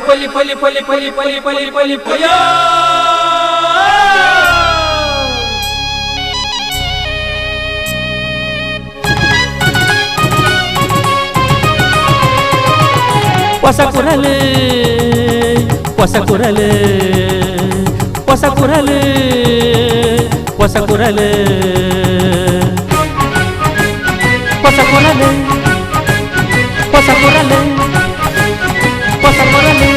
ಪಲಿ ಪಲಿ ಪಲಿ ಪಲಿ ಪಲಿ ಪಲಿ ಪಲಿ ಪಯ ಹೊಸ ಕುರಲು ಹೊಸ ಕುರಲು ಹೊಸ ಕುರಲು ಹೊಸ ಕುರಲು ಹೊಸ ಕುರಲು ಹೊಸ ಕುರಲು ಹೊಸ ಕುರಲು.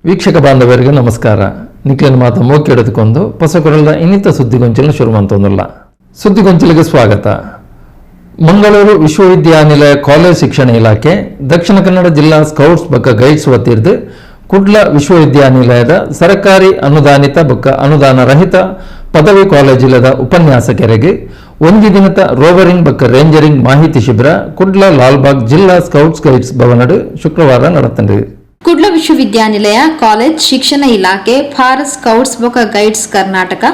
ವೀಕ್ಷಕ ಬಾಂಧವರಿಗೆ ನಮಸ್ಕಾರ. ನಿಖಿಲನ ಮಾತು ಮೋಕೆಡೆದುಕೊಂಡು ಹೊಸಕೊರಲದ ಇನ್ನಿತ ಸುದ್ದಿಗೊಂಚಲನ್ನು ಶುರು ಮಾಡ್ತೊಂದಿಲ್ಲ. ಸುದ್ದಿಗೊಂಚಲಿಗೆ ಸ್ವಾಗತ. ಮಂಗಳೂರು ವಿಶ್ವವಿದ್ಯಾನಿಲಯ ಕಾಲೇಜ್ ಶಿಕ್ಷಣ ಇಲಾಖೆ ದಕ್ಷಿಣ ಕನ್ನಡ ಜಿಲ್ಲಾ ಸ್ಕೌಟ್ಸ್ ಬಕ್ಕ ಗೈಡ್ಸ್ ವತಿರ್ದು ಕುಡ್ಲ ವಿಶ್ವವಿದ್ಯಾನಿಲಯದ ಸರ್ಕಾರಿ ಅನುದಾನಿತ ಬಕ್ಕ ಅನುದಾನ ರಹಿತ ಪದವಿ ಕಾಲೇಜಿಲದ ಉಪನ್ಯಾಸಕರಿಗೆ ಒಂದು ದಿನದ ರೋವರಿಂಗ್ ಬಕ್ಕ ರೇಂಜರಿಂಗ್ ಮಾಹಿತಿ ಶಿಬಿರ ಕುಡ್ಲ ಲಾಲ್ಬಾಗ್ ಜಿಲ್ಲಾ ಸ್ಕೌಟ್ಸ್ ಗೈಡ್ಸ್ ಭವನಡು ಶುಕ್ರವಾರ ನಡೆತಂಡು. ಕುಡ್ಲ ವಿಶ್ವವಿದ್ಯಾನಿಲಯ ಕಾಲೇಜ್ ಶಿಕ್ಷಣ ಇಲಾಖೆ ಭಾರತ್ ಸ್ಕೌಟ್ಸ್ ಬೊಕ ಗೈಡ್ಸ್ ಕರ್ನಾಟಕ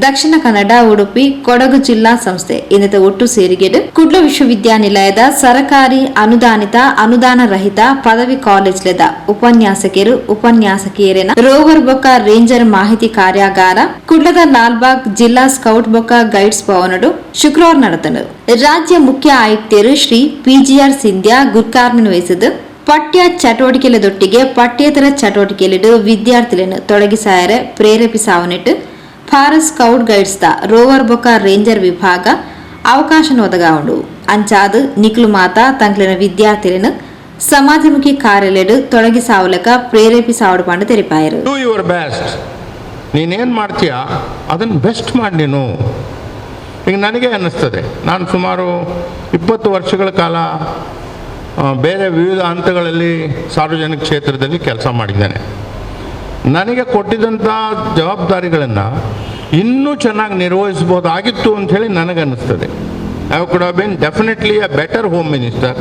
ದಕ್ಷಿಣ ಕನ್ನಡ ಉಡುಪಿ ಕೊಡಗು ಜಿಲ್ಲಾ ಸಂಸ್ಥೆ ಇನ್ನಿತ ಒಟ್ಟು ಸೇರಿಗೆಡು ಕುಡ್ಲ ವಿಶ್ವವಿದ್ಯಾನಿಲಯದ ಸರಕಾರಿ ಅನುದಾನಿತ ಅನುದಾನ ರಹಿತ ಪದವಿ ಕಾಲೇಜ್ಲೆದ ಉಪನ್ಯಾಸಕರು ಉಪನ್ಯಾಸಕಿಯರಿನ ರೋವರ್ ಬೊಕ ರೇಂಜರ್ ಮಾಹಿತಿ ಕಾರ್ಯಾಗಾರ ಕುಡ್ಲದ ಲಾಲ್ಬಾಗ್ ಜಿಲ್ಲಾ ಸ್ಕೌಟ್ ಬೊಕ ಗೈಡ್ಸ್ ಭವನಡು ಶುಕ್ರವಾರ ನಡೆತನು. ರಾಜ್ಯ ಮುಖ್ಯ ಆಯುಕ್ತರು ಶ್ರೀ PGR ಸಿಂಧ್ಯಾ ಗುರ್ಕಾರ್ಮಿನ ವಹಿಸಿದ್ದು ಪಠ್ಯ ಚಟುವಟಿಕೆಲದೊಟ್ಟಿಗೆ ಪಠ್ಯೇತರ ಚಟುವಟಿಕೆಲಿಡು ವಿದ್ಯಾರ್ಥಿಗಳನ್ನು ತೊಡಗಿಸಾಯರೆ ಪ್ರೇರೇಪಿಸಾವನಿಟ್ಟು ಭಾರತ್ ಸ್ಕೌಟ್ ಗೈಡ್ಸ್ ದ ರೋವರ್ ಬೊಕ ರೇಂಜರ್ ವಿಭಾಗ ಅವಕಾಶ ಒದಗಾವುಂಡು. ಅಂಚಾದು ನಿಕ್ಲು ಮಾತ ತಂಕ್ಲಿನ ವಿದ್ಯಾರ್ಥಿಗಳನ್ನು ಸಮಾಜಮುಖಿ ಕಾರ್ಯಲೆಡು ತೊಡಗಿಸಾವಲಕ ಪ್ರೇರೇಪಿಸಾವಡು ಪಂಡು ತೆರಿಪಾಯರು. Do your best. ನೀನೇನು ಮಾಡ್ತೀಯಾ ಅದನ್ನು ಬೆಸ್ಟ್ ಮಾಡಿ ನೀನು. ಈಗ ನನಗೆ ಅನ್ನಿಸ್ತದೆ, ನಾನು ಸುಮಾರು 20 ವರ್ಷಗಳ ಕಾಲ ಬೇರೆ ವಿವಿಧ ಹಂತಗಳಲ್ಲಿ ಸಾರ್ವಜನಿಕ ಕ್ಷೇತ್ರದಲ್ಲಿ ಕೆಲಸ ಮಾಡಿದ್ದೇನೆ. ನನಗೆ ಕೊಟ್ಟಿದ್ದಂಥ ಜವಾಬ್ದಾರಿಗಳನ್ನು ಇನ್ನೂ ಚೆನ್ನಾಗಿ ನಿರ್ವಹಿಸ್ಬೋದಾಗಿತ್ತು ಅಂಥೇಳಿ ನನಗನ್ನಿಸ್ತದೆ. I could have been definitely a better home minister,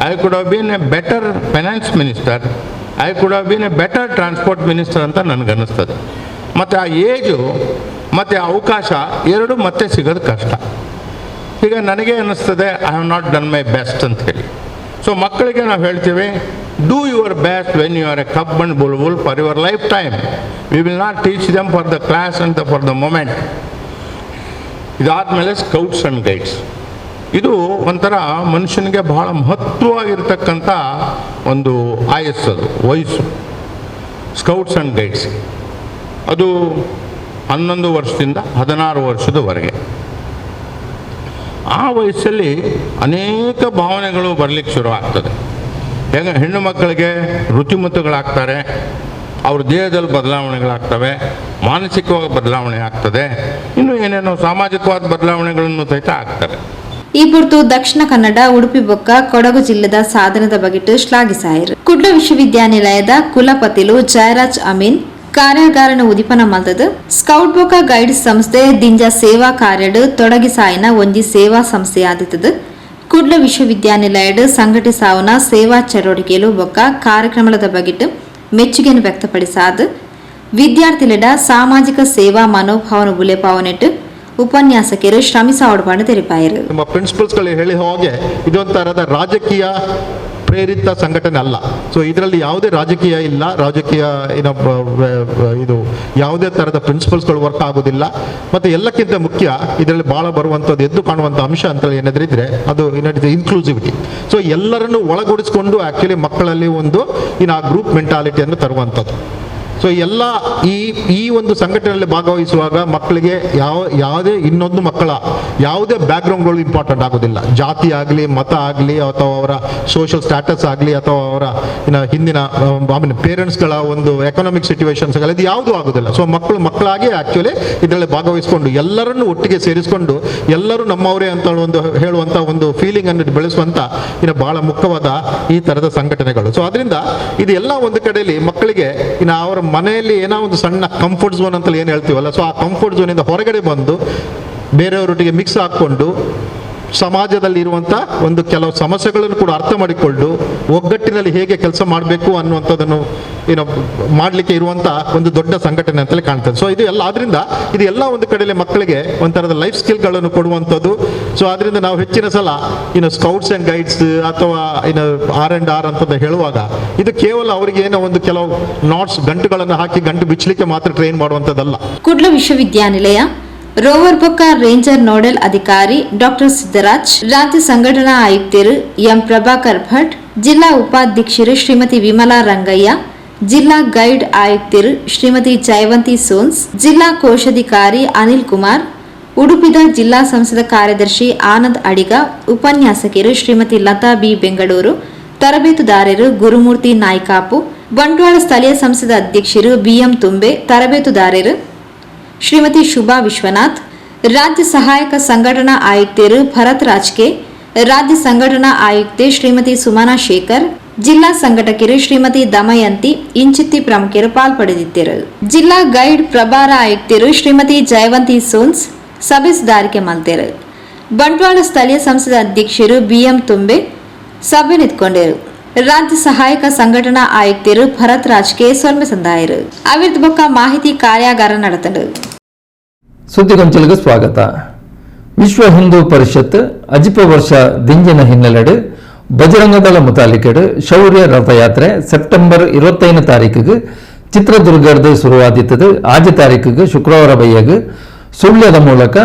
I could have been a better finance minister, I could have been a better transport minister ಅಂತ ನನಗನ್ನಿಸ್ತದೆ. ಮತ್ತು ಆ ಏಜು ಮತ್ತು ಅವಕಾಶ ಎರಡು ಮತ್ತೆ ಸಿಗೋದು ಕಷ್ಟ. ಈಗ ನನಗೆ ಅನ್ನಿಸ್ತದೆ I have not done my best ಅಂಥೇಳಿ. ಸೊ ಮಕ್ಕಳಿಗೆ ನಾವು ಹೇಳ್ತೀವಿ, do your best when you are a cub and bulbul for your lifetime. We will not teach them for the class ಅಂತ ಫಾರ್ ದ ಮೊಮೆಂಟ್. ಇದಾದಮೇಲೆ scouts and guides, ಇದು ಒಂಥರ ಮನುಷ್ಯನಿಗೆ ಬಹಳ ಮಹತ್ವವಾಗಿರ್ತಕ್ಕಂಥ ಒಂದು ಆಯಸ್ಸು, ವಯಸ್ಸು. ಸ್ಕೌಟ್ಸ್ ಆ್ಯಂಡ್ ಗೈಡ್ಸ್ ಅದು 11 ವರ್ಷದಿಂದ 16 ವರ್ಷದವರೆಗೆ. ಆ ವಯಸ್ಸಲ್ಲಿ ಅನೇಕ ಭಾವನೆಗಳು ಬರಲಿಕ್ಕೆ ಶುರು ಆಗ್ತದೆ. ಹೇಗೆ ಹೆಣ್ಣು ಮಕ್ಕಳಿಗೆ ಋತುಮತಗಳಾಗ್ತಾರೆ, ಅವ್ರ ದೇಹದಲ್ಲಿ ಬದಲಾವಣೆಗಳಾಗ್ತವೆ, ಮಾನಸಿಕವಾಗಿ ಬದಲಾವಣೆ ಆಗ್ತದೆ, ಇನ್ನು ಏನೇನೋ ಸಾಮಾಜಿಕವಾದ ಬದಲಾವಣೆಗಳನ್ನು ಸಹಿತ ಆಗ್ತವೆ. ಈ ಕುರಿತು ದಕ್ಷಿಣ ಕನ್ನಡ ಉಡುಪಿ ಬೊಕ್ಕ ಕೊಡಗು ಜಿಲ್ಲೆದ ಸಾಧನದ ಬಗೆಟ್ಟು ಶ್ಲಾಘಿಸಾಯರು. ಕುಡ್ಲ ವಿಶ್ವವಿದ್ಯಾನಿಲಯದ ಕುಲಪತಿಲು ಜಯರಾಜ್ ಅಮೀನ್ ಕಾರ್ಯಾಗಾರನ ಉದಿಪನ ಮಲ್ತದು. ಸ್ಕೌಟ್ ಬೊಕ ಗೈಡ್ಸ್ ಸಂಸ್ಥೆ ದಿಂಜ ಸೇವಾ ಕಾರ್ಯಡು ತೊಡಗಿಸಾಯಿನ ಒಂಜಿ ಸೇವಾ ಸಂಸ್ಥೆಯಾದಿತದು. ಕುಡ್ಲ ವಿಶ್ವವಿದ್ಯಾನಿಲಯಡು ಸಂಘಟಿಸಾವುನ ಸೇವಾ ಚಟುವಟಿಕೆಲು ಬೊಕ್ಕ ಕಾರ್ಯಕ್ರಮದ ಬಗೆಟ್ಟು ಮೆಚ್ಚುಗೆಯನ್ನು ವ್ಯಕ್ತಪಡಿಸಾದು ವಿದ್ಯಾರ್ಥಿಲೆಡ ಸಾಮಾಜಿಕ ಸೇವಾ ಮನೋಭಾವನ ಬುಲೆಪಾವನೆಟ್ಟು ಉಪನ್ಯಾಸಕರು ಶ್ರಮಿಸಾವಡು ತೆರಿಪಾಯರು. ನಮ್ಮ ಪ್ರಿನ್ಸಿಪಲ್ಸ್ಗಳು ಹೇಳಿ ಹಾಗೆ ಇದೊಂಥರದ ರಾಜಕೀಯ ಪ್ರೇರಿತ ಸಂಘಟನೆ ಅಲ್ಲ. ಸೊ ಇದರಲ್ಲಿ ಯಾವುದೇ ರಾಜಕೀಯ ಇಲ್ಲ, ರಾಜಕೀಯ ಇದು ಯಾವುದೇ ಥರದ ಪ್ರಿನ್ಸಿಪಲ್ಸ್ಗಳು ವರ್ಕ್ ಆಗೋದಿಲ್ಲ. ಮತ್ತು ಎಲ್ಲಕ್ಕಿಂತ ಮುಖ್ಯ ಇದರಲ್ಲಿ ಭಾಳ ಬರುವಂಥದ್ದು ಎದ್ದು ಕಾಣುವಂಥ ಅಂಶ ಅಂತ ಏನಾದ್ರಿದ್ರೆ ಅದು ಏನಾದ್ರೆ ಇನ್ಕ್ಲೂಸಿವಿಟಿ. ಸೊ ಎಲ್ಲರನ್ನು ಒಳಗೂಡಿಸ್ಕೊಂಡು ಆ್ಯಕ್ಚುಲಿ ಮಕ್ಕಳಲ್ಲಿ ಒಂದು ಆ ಗ್ರೂಪ್ ಮೆಂಟಾಲಿಟಿಯನ್ನು ತರುವಂಥದ್ದು. ಸೊ ಎಲ್ಲ ಈ ಒಂದು ಸಂಘಟನೆಯಲ್ಲಿ ಭಾಗವಹಿಸುವಾಗ ಮಕ್ಕಳಿಗೆ ಯಾವುದೇ ಇನ್ನೊಂದು ಮಕ್ಕಳ ಯಾವುದೇ ಬ್ಯಾಕ್ಗ್ರೌಂಡ್ಗಳು ಇಂಪಾರ್ಟೆಂಟ್ ಆಗೋದಿಲ್ಲ. ಜಾತಿ ಆಗಲಿ, ಮತ ಆಗಲಿ, ಅಥವಾ ಅವರ ಸೋಷಿಯಲ್ ಸ್ಟ್ಯಾಟಸ್ ಆಗಲಿ, ಅಥವಾ ಅವರ ಹಿಂದಿನ ಪೇರೆಂಟ್ಸ್ಗಳ ಒಂದು ಎಕನಾಮಿಕ್ ಸಿಚುವೇಶನ್ಸ್ಗಳು ಇದು ಯಾವುದೂ ಆಗೋದಿಲ್ಲ. ಸೊ ಮಕ್ಕಳಾಗಿ ಆ್ಯಕ್ಚುಲಿ ಇದರಲ್ಲಿ ಭಾಗವಹಿಸಿಕೊಂಡು ಎಲ್ಲರನ್ನು ಒಟ್ಟಿಗೆ ಸೇರಿಸಿಕೊಂಡು ಎಲ್ಲರೂ ನಮ್ಮವರೇ ಅಂತ ಒಂದು ಹೇಳುವಂಥ ಒಂದು ಫೀಲಿಂಗ್ ಅನ್ನು ಬೆಳೆಸುವಂಥ ಭಾಳ ಮುಖ್ಯವಾದ ಈ ಥರದ ಸಂಘಟನೆಗಳು. ಸೊ ಅದರಿಂದ ಇದೆಲ್ಲ ಒಂದು ಕಡೆಯಲ್ಲಿ ಮಕ್ಕಳಿಗೆ ಅವರ ಮನೆಯಲ್ಲಿ ಏನೋ ಒಂದು ಸಣ್ಣ ಕಂಫರ್ಟ್ ಝೋನ್ ಅಂತ ಏನು ಹೇಳ್ತೀವಲ್ಲ, ಸೊ ಆ ಕಂಫರ್ಟ್ ಝೋನಿಂದ ಹೊರಗಡೆ ಬಂದು ಬೇರೆಯವರೊಟ್ಟಿಗೆ ಮಿಕ್ಸ್ ಹಾಕ್ಕೊಂಡು ಸಮಾಜದಲ್ಲಿ ಇರುವಂಥ ಒಂದು ಕೆಲವು ಸಮಸ್ಯೆಗಳನ್ನು ಕೂಡ ಅರ್ಥ ಮಾಡಿಕೊಂಡು ಒಗ್ಗಟ್ಟಿನಲ್ಲಿ ಹೇಗೆ ಕೆಲಸ ಮಾಡಬೇಕು ಅನ್ನುವಂಥದ್ದನ್ನು ಮಾಡಲಿಕ್ಕೆ ಇರುವಂಥ ಒಂದು ದೊಡ್ಡ ಸಂಘಟನೆ ಅಂತಲೇ ಕಾಣ್ತದೆ. ಸೊ ಇದು ಎಲ್ಲ ಆದ್ರಿಂದ ಇದು ಎಲ್ಲ ಒಂದು ಕಡೆಯಲ್ಲಿ ಮಕ್ಕಳಿಗೆ ಒಂಥರದ ಲೈಫ್ ಸ್ಕಿಲ್ಗಳನ್ನು ಕೊಡುವಂಥದ್ದು. ಸೊ ಅದರಿಂದ ನಾವು ಹೆಚ್ಚಿನ ಸಲ ಸ್ಕೌಟ್ಸ್ ಆ್ಯಂಡ್ ಗೈಡ್ಸ್ ಅಥವಾ R&R ಅಂತ ಹೇಳುವಾಗ ಇದು ಕೇವಲ ಅವರಿಗೆ ಏನೋ ಒಂದು ಕೆಲವು ನಾಟ್ಸ್ ಗಂಟುಗಳನ್ನು ಹಾಕಿ ಗಂಟು ಬಿಚ್ಚಲಿಕ್ಕೆ ಮಾತ್ರ ಟ್ರೈನ್ ಮಾಡುವಂಥದ್ದಲ್ಲ. ಕುಡ್ಲ ವಿಶ್ವವಿದ್ಯಾನಿಲಯ ರೋವರ್ ಬೊಕ್ಕ ರೇಂಜರ್ ನೋಡಲ್ ಅಧಿಕಾರಿ ಡಾಕ್ಟರ್ ಸಿದ್ದರಾಜ್, ರಾಜ್ಯ ಸಂಘಟನಾ ಆಯುಕ್ತರು ಎಂ ಪ್ರಭಾಕರ್ ಭಟ್, ಜಿಲ್ಲಾ ಉಪಾಧ್ಯಕ್ಷರು ಶ್ರೀಮತಿ ವಿಮಲಾ ರಂಗಯ್ಯ, ಜಿಲ್ಲಾ ಗೈಡ್ ಆಯುಕ್ತರು ಶ್ರೀಮತಿ ಜಯವಂತಿ ಸೋನ್ಸ್, ಜಿಲ್ಲಾ ಕೋಶಾಧಿಕಾರಿ ಅನಿಲ್ ಕುಮಾರ್, ಉಡುಪಿದ ಜಿಲ್ಲಾ ಸಂಸದ ಕಾರ್ಯದರ್ಶಿ ಆನಂದ್ ಅಡಿಗ, ಉಪನ್ಯಾಸಕರು ಶ್ರೀಮತಿ ಲತಾ ಬಿ ಬೆಂಗಳೂರು, ತರಬೇತುದಾರರು ಗುರುಮೂರ್ತಿ ನಾಯ್ಕಾಪು, ಬಂಟ್ವಾಳ ಸ್ಥಳೀಯ ಸಂಸದ ಅಧ್ಯಕ್ಷರು ಬಿಎಂ ತುಂಬೆ, ತರಬೇತುದಾರರು ಶ್ರೀಮತಿ ಶುಭಾ ವಿಶ್ವನಾಥ್, ರಾಜ್ಯ ಸಹಾಯಕ ಸಂಘಟನಾ ಆಯುಕ್ತರು ಭರತ್ ರಾಜ್ಕೆ, ರಾಜ್ಯ ಸಂಘಟನಾ ಆಯುಕ್ತೆ ಶ್ರೀಮತಿ ಸುಮನಾ ಶೇಖರ್, ಜಿಲ್ಲಾ ಸಂಘಟಕರು ಶ್ರೀಮತಿ ದಮಯಂತಿ ಇಂಚಿತ್ತಿ ಪ್ರಮುಖರು ಪಾಲ್ಪಡೆದಿದ್ದರು. ಜಿಲ್ಲಾ ಗೈಡ್ ಪ್ರಭಾರ ಆಯುಕ್ತರು ಶ್ರೀಮತಿ ಜಯವಂತಿ ಸೋನ್ಸ್ ಸಭೆಸುದಾರಿಕೆ ಮಲ್ತೆರು. ಬಂಟ್ವಾಳ ಸ್ಥಳೀಯ ಸಂಸದ ಅಧ್ಯಕ್ಷರು ಬಿಎಂ ತುಂಬೆ ಸಭೆ ನಿಂತ್ಕೊಂಡರು. ರಾಜ್ಯ ಸಹಾಯಕ ಸಂಘಟನಾ ಆಯುಕ್ತರು ಭರತ್ ರಾಜ್ಕೆ ಸೊಲ್ಮೆ ಸಂದಾಯರು. ಅವಿರ್ದ ಬೊಕ್ಕ ಮಾಹಿತಿ ಕಾರ್ಯಾಗಾರ ನಡೆತರು. ಸುದ್ದಿಗೊಂಚಲಿಗೆ ಸ್ವಾಗತ. ವಿಶ್ವ ಹಿಂದೂ ಪರಿಷತ್ ಅಜಿಪ ವರ್ಷ ದಿಂಜಿನ ಹಿನ್ನೆಲೆಡು ಬಜರಂಗದಳ ಮುತಾಲಿಕೆಡು ಶೌರ್ಯ ರಥಯಾತ್ರೆ ಸೆಪ್ಟೆಂಬರ್ 25 ತಾರೀಕಿಗೆ ಚಿತ್ರದುರ್ಗದ ಶುರುವಾದಿತ್ತದು. ಆಜು ತಾರೀಕಿಗೆ ಶುಕ್ರವಾರ ಬೈಯಗೆ ಸುಳ್ಯದ ಮೂಲಕ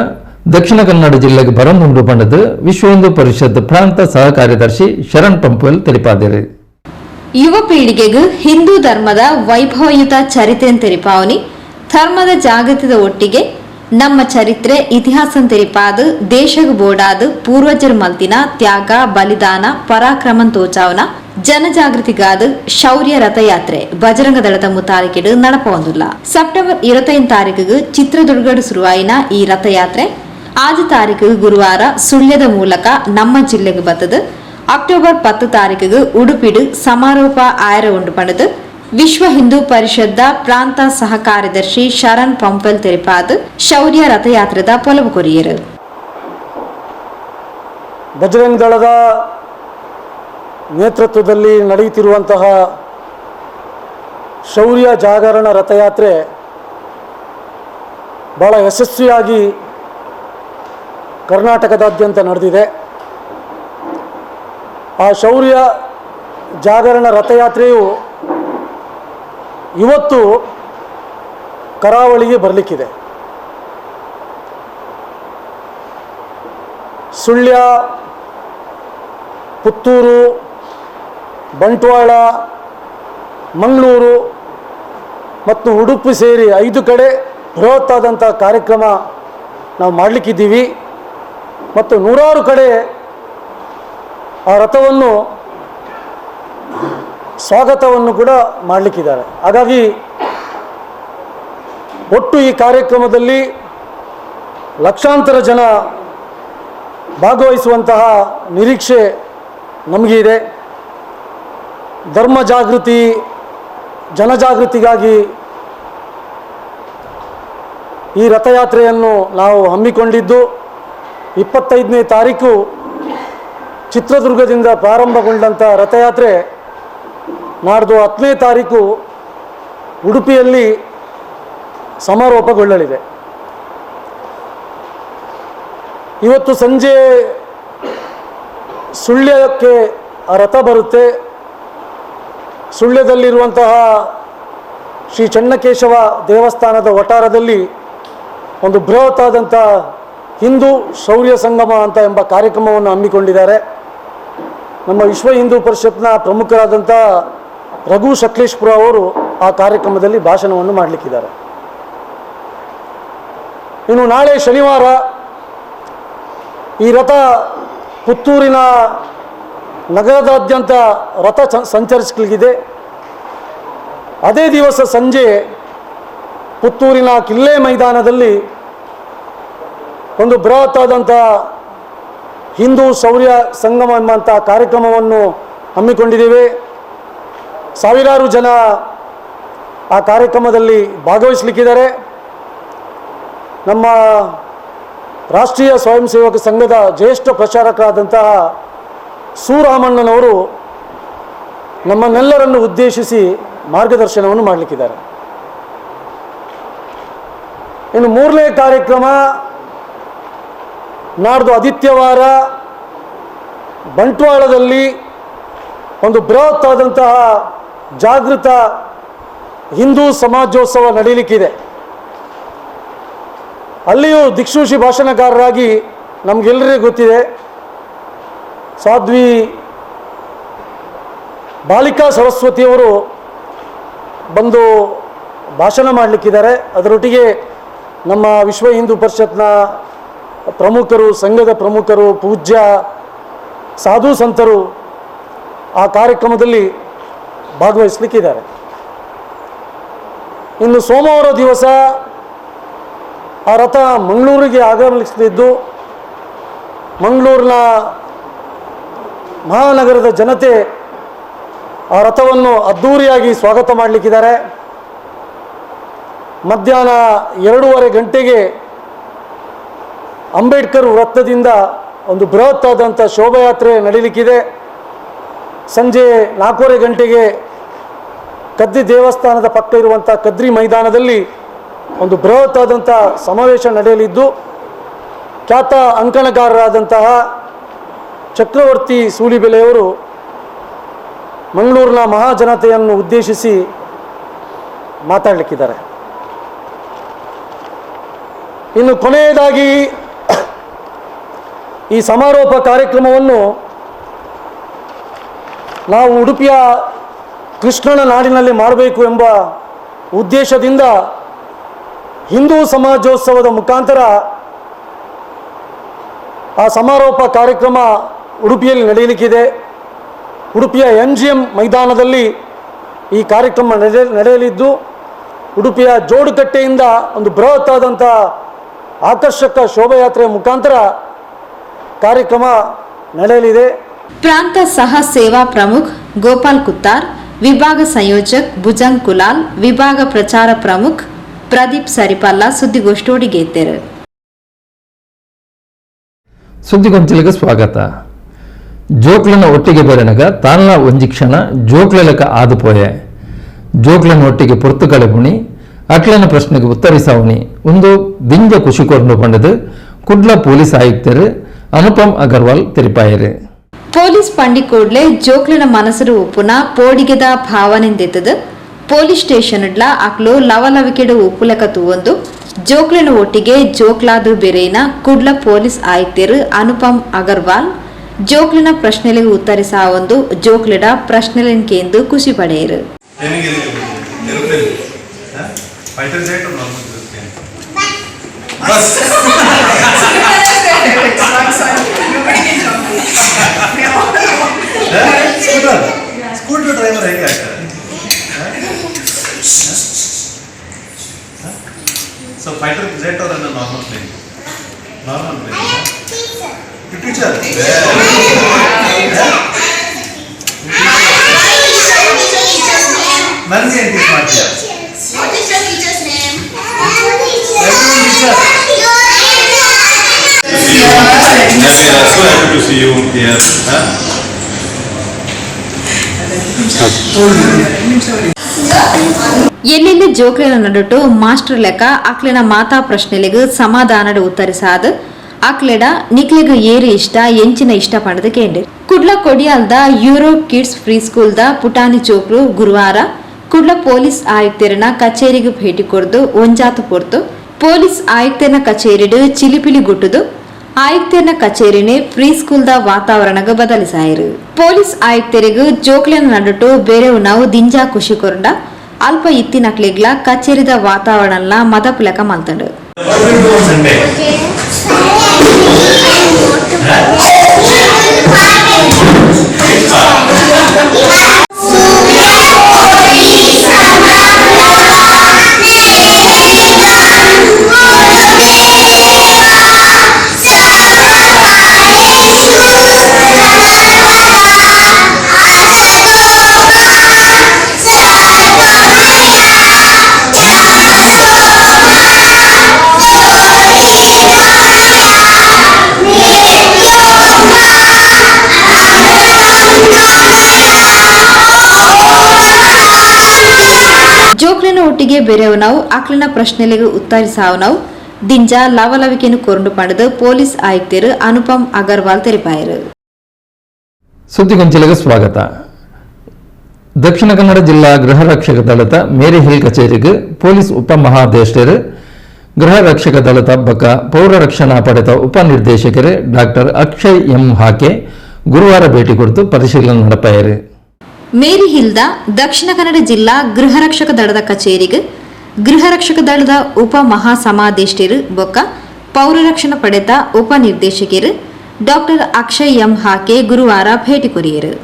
ದಕ್ಷಿಣ ಕನ್ನಡ ಜಿಲ್ಲೆಗೆ ಬರಂದುಂಡು ಪಂಡದು ವಿಶ್ವ ಹಿಂದೂ ಪರಿಷತ್ ಪ್ರಾಂತ ಸಹ ಕಾರ್ಯದರ್ಶಿ ಶರಣ್ ಪಂಪಲ್ ತಿಳಿಪಾದಿರು. ಯುವ ಪೀಳಿಗೆಗೂ ಹಿಂದೂ ಧರ್ಮದ ವೈಭವಯುತ ಚರಿತ್ರೆ ತೆರಿಪಾವನಿ, ಧರ್ಮದ ಜಾಗೃತಿದ ಒಟ್ಟಿಗೆ ನಮ್ಮ ಚರಿತ್ರೆ ಇತಿಹಾಸ ತೆರಿಪಾದು ದೇಶಗ ಬೋಡಾದು ಪೂರ್ವಜರ ಮಲ್ತಿನ ತ್ಯಾಗ ಬಲಿದಾನ ಪರಾಕ್ರಮನ್ ತೋಚಾವನ ಜನಜಾಗೃತಿಗಾದ ಶೌರ್ಯ ರಥಯಾತ್ರೆ ಬಜರಂಗ ದಳದ ಮುತಾಲಿಕೆಡು ನಡಪೊಂದುಲ್ಲ. ಸೆಪ್ಟೆಂಬರ್ 25 ತಾರೀಕಿಗೆ ಚಿತ್ರದುರ್ಗಡು ಶುರುವಾಯಿನ ಈ ರಥಯಾತ್ರೆ ಆಜು ತಾರೀಕಿಗೆ ಗುರುವಾರ ಸುಳ್ಯದ ಮೂಲಕ ನಮ್ಮ ಜಿಲ್ಲೆಗೆ ಬತ್ತದು. ಅಕ್ಟೋಬರ್ 10 ತಾರೀಕಿಗೆ ಉಡುಪಿಡು ಸಮಾರೋಪ ಆಯರ ಉಂಡು ಪಡೆದು ವಿಶ್ವ ಹಿಂದೂ ಪರಿಷತ್ದ ಪ್ರಾಂತ ಸಹ ಕಾರ್ಯದರ್ಶಿ ಶರಣ್ ಪಂಪಲ್ ತೆರಿಪಾದು ಶೌರ್ಯ ರಥಯಾತ್ರೆದ ಪೊಲವು ಕೊರಿಯರು. ಬಜರಂಗ ದಳದ ನೇತೃತ್ವದಲ್ಲಿ ನಡೆಯುತ್ತಿರುವಂತಹ ಶೌರ್ಯ ಜಾಗರಣ ರಥಯಾತ್ರೆ ಬಹಳ ಯಶಸ್ವಿಯಾಗಿ ಕರ್ನಾಟಕದಾದ್ಯಂತ ನಡೆದಿದೆ. ಆ ಶೌರ್ಯ ಜಾಗರಣ ರಥಯಾತ್ರೆಯು ಇವತ್ತು ಕರಾವಳಿಗೆ ಬರಲಿಕ್ಕಿದೆ. ಸುಳ್ಯ, ಪುತ್ತೂರು, ಬಂಟ್ವಾಳ, ಮಂಗಳೂರು ಮತ್ತು ಉಡುಪಿ ಸೇರಿ 5 ಕಡೆ ಬೃಹತ್ತಾದಂಥ ಕಾರ್ಯಕ್ರಮ ನಾವು ಮಾಡಲಿಕ್ಕಿದ್ದೀವಿ. ಮತ್ತು 100 ಕಡೆ ಆ ರಥವನ್ನು ಸ್ವಾಗತವನ್ನು ಕೂಡ ಮಾಡಲಿಕ್ಕಿದ್ದಾರೆ. ಹಾಗಾಗಿ ಒಟ್ಟು ಈ ಕಾರ್ಯಕ್ರಮದಲ್ಲಿ ಲಕ್ಷಾಂತರ ಜನ ಭಾಗವಹಿಸುವಂತಹ ನಿರೀಕ್ಷೆ ನಮಗೆ ಇದೆ. ಧರ್ಮ ಜಾಗೃತಿ, ಜನಜಾಗೃತಿಗಾಗಿ ಈ ರಥಯಾತ್ರೆಯನ್ನು ನಾವು ಹಮ್ಮಿಕೊಂಡಿದ್ದು 25ನೇ ತಾರೀಕು ಚಿತ್ರದುರ್ಗದಿಂದ ಪ್ರಾರಂಭಗೊಂಡಂಥ ರಥಯಾತ್ರೆ ನಾಡ್ದು 10ನೇ ತಾರೀಕು ಉಡುಪಿಯಲ್ಲಿ ಸಮಾರೋಪಗೊಳ್ಳಲಿದೆ. ಇವತ್ತು ಸಂಜೆ ಸುಳ್ಯಕ್ಕೆ ಆ ರಥ ಬರುತ್ತೆ. ಸುಳ್ಯದಲ್ಲಿರುವಂತಹ ಶ್ರೀ ಚನ್ನಕೇಶವ ದೇವಸ್ಥಾನದ ವಠಾರದಲ್ಲಿ ಒಂದು ಬೃಹತ್ತಾದಂಥ ಹಿಂದೂ ಶೌರ್ಯ ಸಂಗಮ ಅಂತ ಎಂಬ ಕಾರ್ಯಕ್ರಮವನ್ನು ಹಮ್ಮಿಕೊಂಡಿದ್ದಾರೆ. ನಮ್ಮ ವಿಶ್ವ ಹಿಂದೂ ಪರಿಷತ್ನ ಪ್ರಮುಖರಾದಂಥ ರಘು ಶಕ್ಲೇಶ್ಪುರ ಅವರು ಆ ಕಾರ್ಯಕ್ರಮದಲ್ಲಿ ಭಾಷಣವನ್ನು ಮಾಡಲಿಕ್ಕಿದ್ದಾರೆ. ಇನ್ನು ನಾಳೆ ಶನಿವಾರ ಈ ರಥ ಪುತ್ತೂರಿನ ನಗರದಾದ್ಯಂತ ರಥ ಸಂಚರಿಸಲಿದೆ. ಅದೇ ದಿವಸ ಸಂಜೆ ಪುತ್ತೂರಿನ ಕಿಲ್ಲೆ ಮೈದಾನದಲ್ಲಿ ಒಂದು ಬೃಹತ್ತಾದಂಥ ಹಿಂದೂ ಶೌರ್ಯ ಸಂಗಮ ಎಂಬಂಥ ಕಾರ್ಯಕ್ರಮವನ್ನು ಹಮ್ಮಿಕೊಂಡಿದ್ದೇವೆ. ಸಾವಿರಾರು ಜನ ಆ ಕಾರ್ಯಕ್ರಮದಲ್ಲಿ ಭಾಗವಹಿಸಲಿಕ್ಕಿದ್ದಾರೆ. ನಮ್ಮ ರಾಷ್ಟ್ರೀಯ ಸ್ವಯಂ ಸೇವಕ ಸಂಘದ ಜ್ಯೇಷ್ಠ ಪ್ರಚಾರಕರಾದಂತಹ ಸು ರಾಮಣ್ಣನವರು ನಮ್ಮನ್ನೆಲ್ಲರನ್ನು ಉದ್ದೇಶಿಸಿ ಮಾರ್ಗದರ್ಶನವನ್ನು ಮಾಡಲಿಕ್ಕಿದ್ದಾರೆ. ಇನ್ನು ಮೂರನೇ ಕಾರ್ಯಕ್ರಮ ನಾಡ್ದು ಆದಿತ್ಯವಾರ ಬಂಟ್ವಾಳದಲ್ಲಿ ಒಂದು ಬೃಹತ್ ಆದಂತಹ ಜಾಗೃತ ಹಿಂದೂ ಸಮಾಜೋತ್ಸವ ನಡೆಯಲಿಕ್ಕಿದೆ. ಅಲ್ಲಿಯೂ ದಿಕ್ಸೂಚಿ ಭಾಷಣಕಾರರಾಗಿ ನಮಗೆಲ್ಲರಿಗೂ ಗೊತ್ತಿದೆ ಸಾಧ್ವಿ ಬಾಲಿಕಾ ಸರಸ್ವತಿಯವರು ಬಂದು ಭಾಷಣ ಮಾಡಲಿಕ್ಕಿದ್ದಾರೆ. ಅದರೊಟ್ಟಿಗೆ ನಮ್ಮ ವಿಶ್ವ ಹಿಂದೂ ಪರಿಷತ್ನ ಪ್ರಮುಖರು, ಸಂಘದ ಪ್ರಮುಖರು, ಪೂಜ್ಯ ಸಾಧು ಸಂತರು ಆ ಕಾರ್ಯಕ್ರಮದಲ್ಲಿ ಭಾಗವಹಿಸಲಿಕ್ಕಿದ್ದಾರೆ. ಇನ್ನು ಸೋಮವಾರ ದಿವಸ ಆ ರಥ ಮಂಗಳೂರಿಗೆ ಆಗಮಿಸಲಿದ್ದು ಮಂಗಳೂರಿನ ಮಹಾನಗರದ ಜನತೆ ಆ ರಥವನ್ನು ಅದ್ಧೂರಿಯಾಗಿ ಸ್ವಾಗತ ಮಾಡಲಿಕ್ಕಿದ್ದಾರೆ. ಮಧ್ಯಾಹ್ನ 2:30 ಗಂಟೆಗೆ ಅಂಬೇಡ್ಕರ್ ವೃತ್ತದಿಂದ ಒಂದು ಬೃಹತ್ ಆದಂಥ ಶೋಭಾಯಾತ್ರೆ ನಡೀಲಿಕ್ಕಿದೆ. ಸಂಜೆ 4:30 ಗಂಟೆಗೆ ಕದ್ರಿ ದೇವಸ್ಥಾನದ ಪಕ್ಕ ಇರುವಂಥ ಕದ್ರಿ ಮೈದಾನದಲ್ಲಿ ಒಂದು ಬೃಹತ್ ಆದಂಥ ಸಮಾವೇಶ ನಡೆಯಲಿದ್ದು ಖ್ಯಾತ ಅಂಕಣಕಾರರಾದಂತಹ ಚಕ್ರವರ್ತಿ ಸೂಲಿಬೆಲೆಯವರು ಮಂಗಳೂರಿನ ಮಹಾಜನತೆಯನ್ನು ಉದ್ದೇಶಿಸಿ ಮಾತಾಡಲಿಕ್ಕಿದ್ದಾರೆ. ಇನ್ನು ಕೊನೆಯದಾಗಿ ಈ ಸಮಾರೋಪ ಕಾರ್ಯಕ್ರಮವನ್ನು ನಾವು ಉಡುಪಿಯ ಕೃಷ್ಣನ ನಾಡಿನಲ್ಲಿ ಮಾಡಬೇಕು ಎಂಬ ಉದ್ದೇಶದಿಂದ ಹಿಂದೂ ಸಮಾಜೋತ್ಸವದ ಮುಖಾಂತರ ಆ ಸಮಾರೋಪ ಕಾರ್ಯಕ್ರಮ ಉಡುಪಿಯಲ್ಲಿ ನಡೆಯಲಿಕ್ಕಿದೆ. ಉಡುಪಿಯ MGM ಮೈದಾನದಲ್ಲಿ ಈ ಕಾರ್ಯಕ್ರಮ ನಡೆಯಲಿದ್ದು ಉಡುಪಿಯ ಜೋಡುಕಟ್ಟೆಯಿಂದ ಒಂದು ಬೃಹತ್ ಆದಂಥ ಆಕರ್ಷಕ ಶೋಭಾಯಾತ್ರೆಯ ಮುಖಾಂತರ ಕಾರ್ಯಕ್ರಮ ನಡೆಯಲಿದೆ. ಪ್ರಾಂತ ಸಹ ಸೇವಾ ಪ್ರಮುಖ್ ಗೋಪಾಲ್ ಕುತ್ತಾರ್, ವಿಭಾಗ ಸಂಯೋಜಕ್ ಭುಜಂಗ್ ಕುಲಾಲ್, ವಿಭಾಗ ಪ್ರಚಾರ ಪ್ರಮುಖ್ ಪ್ರದೀಪ್ ಸರಿಪಲ್ಲ ಸುದ್ದಿಗೋಷ್ಠಿಗೆ ಇದ್ದರು. ಸುದ್ದಿಗೊಂಚಲಿಗೆ ಸ್ವಾಗತ. ಜೋಕ್ಲನ ಒಟ್ಟಿಗೆ ಬೆರೆನಗ ತಾನ್ಲ ಒಂಜಿ ಕ್ಷಣ ಜೋಕ್ಲೆಲಕ ಆದುಪೋಯೆ. ಜೋಕ್ಲನ ಒಟ್ಟಿಗೆ ಪೊರ್ತುಕಳೆ ಪುಣಿ ಅಕ್ಲನ ಪ್ರಶ್ನೆಗೆ ಉತ್ತರಿಸಾವಣಿ ಒಂದು ದಿಂಜ ಖುಷಿಕೊರ್ನು ಪಂಡದು ಕುಡ್ಲ ಪೊಲೀಸ್ ಆಯುಕ್ತರು ಅನುಪಮ್ ಅಗರ್ವಾಲ್ ತೆರಿಪಾಯರು. ಪೊಲೀಸ್ ಪಂಡಿಕೋಡ್ಲೆ ಜೋಕ್ಲನ ಮನಸರು ಉಪ್ಪುನ ಪೋಡಿಗೆದ ಭಾವನೆಂದೆತ್ತದು ಪೊಲೀಸ್ ಸ್ಟೇಷನ್ಡ್ಲ ಅಕ್ಲು ಲವಲವಿಕೆಡು ಉಪ್ಪುಲಕ ತೂವೊಂದು ಜೋಕ್ಲನ ಒಟ್ಟಿಗೆ ಜೋಕ್ಲಾದು ಬೆರೆಯಿನ ಕುಡ್ಲ ಪೊಲೀಸ್ ಆಯುಕ್ತರು ಅನುಪಮ್ ಅಗರ್ವಾಲ್ ಜೋಕ್ಲಿನ ಪ್ರಶ್ನೆಗಳಿಗೆ ಉತ್ತರಿಸಾ ಒಂದು ಜೋಕ್ಲಿಡ ಪ್ರಶ್ನೆಲೆನ್ಕೆಂದು ಖುಷಿ ಪಡೆಯರು. ಸ್ಕೂಟರ್ ಡ್ರೈವರ್ ಹೇಗೆ ಆಗ್ತಾರೆ? ಸೊ ಫೈಟರ್ ಜೆಟ್ ಅವರನ್ನು ನಾರ್ಮಲ್ ಪ್ಲೇನ್ ಟೀಚರ್ ನನಗೆ ಏನು ಟೀಚ್ ಮಾಡ್ತೀಯಾ? To see you here. ಎಲ್ಲೆಲ್ಲಿ ಜೋಕ್ಲಿನ ನಡುಟು ಮಾಸ್ಟರ್ ಲೆಕ್ಕ ಅಕ್ಲಿನ ಮಾತಾ ಪ್ರಶ್ನೆಲೆಗೆ ಸಮಾಧಾನದ ಉತ್ತರಿಸಾದ ಅಕ್ಲೆಡ ನಿಕ್ಲೆಗ ಏರಿ ಇಷ್ಟ ಎಂಚಿನ ಇಷ್ಟ ಪಡೆದು ಕೇಂದ್ರ ಕುಡ್ಲ ಕೊಡಿಯಾಲ್ದ ಯೂರೋ ಕಿಡ್ಸ್ ಫ್ರೀ ಸ್ಕೂಲ್ದ ಪುಟಾಣಿ ಚೋಕ್ರು ಗುರುವಾರ ಕುಡ್ಲ ಪೊಲೀಸ್ ಆಯುಕ್ತರನ ಕಚೇರಿಗೆ ಭೇಟಿ ಕೊಡ್ದು ಒಂಜಾತು ಪೊರ್ತು ಪೊಲೀಸ್ ಆಯುಕ್ತರನ ಕಚೇರಿಡು ಚಿಲಿಪಿಲಿ ಗುಟ್ಟುದು ಆಯುಕ್ತರನ ಕಚೇರಿನೇ ಫ್ರೀ ಸ್ಕೂಲ್ದ ವಾತಾವರಣಗ ಬದಲಿಸಾಯಿರು. ಪೊಲೀಸ್ ಆಯುಕ್ತರಿಗೂ ಜೋಕ್ಲಿನ ನಡುಟು ಬೇರೆ ನಾವು ದಿಂಜಾ ಖುಷಿ ಕೊರಂಡ ಅಲ್ಪ ಇತ್ತಿನಕ್ಲಿಗ್ಲ ಕಚೇರಿದ ವಾತಾವರಣಲ್ಲ ಮದಪುಲಕ ಮಲ್ತಂಡು. ಜೋಕ್ಲಿನ ಒಟ್ಟಿಗೆ ಬೇರೆಯವು ನಾವು ಆಕ್ಲಿನ ಪ್ರಶ್ನೆಗಳಿಗೆ ಉತ್ತರಿಸಾವು ನಾವು ದಿಂಜ ಲವಲವಿಕೆಯನ್ನು ಕೊರಂಡು ಪಡೆದು ಪೊಲೀಸ್ ಆಯುಕ್ತರು ಅನುಪಮ್ ಅಗರ್ವಾಲ್ ತೆರಿಪಾಯರು. ಸುದ್ದಿಗೊಂಚಲಿಗೆ ಸ್ವಾಗತ. ದಕ್ಷಿಣ ಕನ್ನಡ ಜಿಲ್ಲಾ ಗೃಹ ರಕ್ಷಕ ದಳದ ಮೇರಿ ಹಿಲ್ ಕಚೇರಿಗೆ ಪೊಲೀಸ್ ಉಪಮಹಾದೇಷ್ಟರು ಗೃಹ ರಕ್ಷಕ ದಳದ ಬಕ ಪೌರ ರಕ್ಷಣಾ ಪಡೆದ ಉಪನಿರ್ದೇಶಕರು ಡಾಕ್ಟರ್ ಅಕ್ಷಯ್ ಎಂ ಹಾಕೆ ಗುರುವಾರ ಭೇಟಿ ಕೊಟ್ಟು ಪರಿಶೀಲನೆ ನಡೆಪಾಯರು. ಮೇರಿ ಹಿಲ್ದ ದಕ್ಷಿಣ ಕನ್ನಡ ಜಿಲ್ಲಾ ಗೃಹ ರಕ್ಷಕ ದಳದ ಕಚೇರಿಗೆ ಗೃಹ ರಕ್ಷಕ ದಳದ ಉಪ ಮಹಾಸಮಾದೇಷ್ಟರು ಬೊಕ್ಕ ಪೌರ ರಕ್ಷಣಾ ಪಡೆದ ಉಪನಿರ್ದೇಶಕರು ಡಾಕ್ಟರ್ ಅಕ್ಷಯ್ ಎಂ ಹಾಕೆ ಗುರುವಾರ ಭೇಟಿ ಕೊರಿಯರು.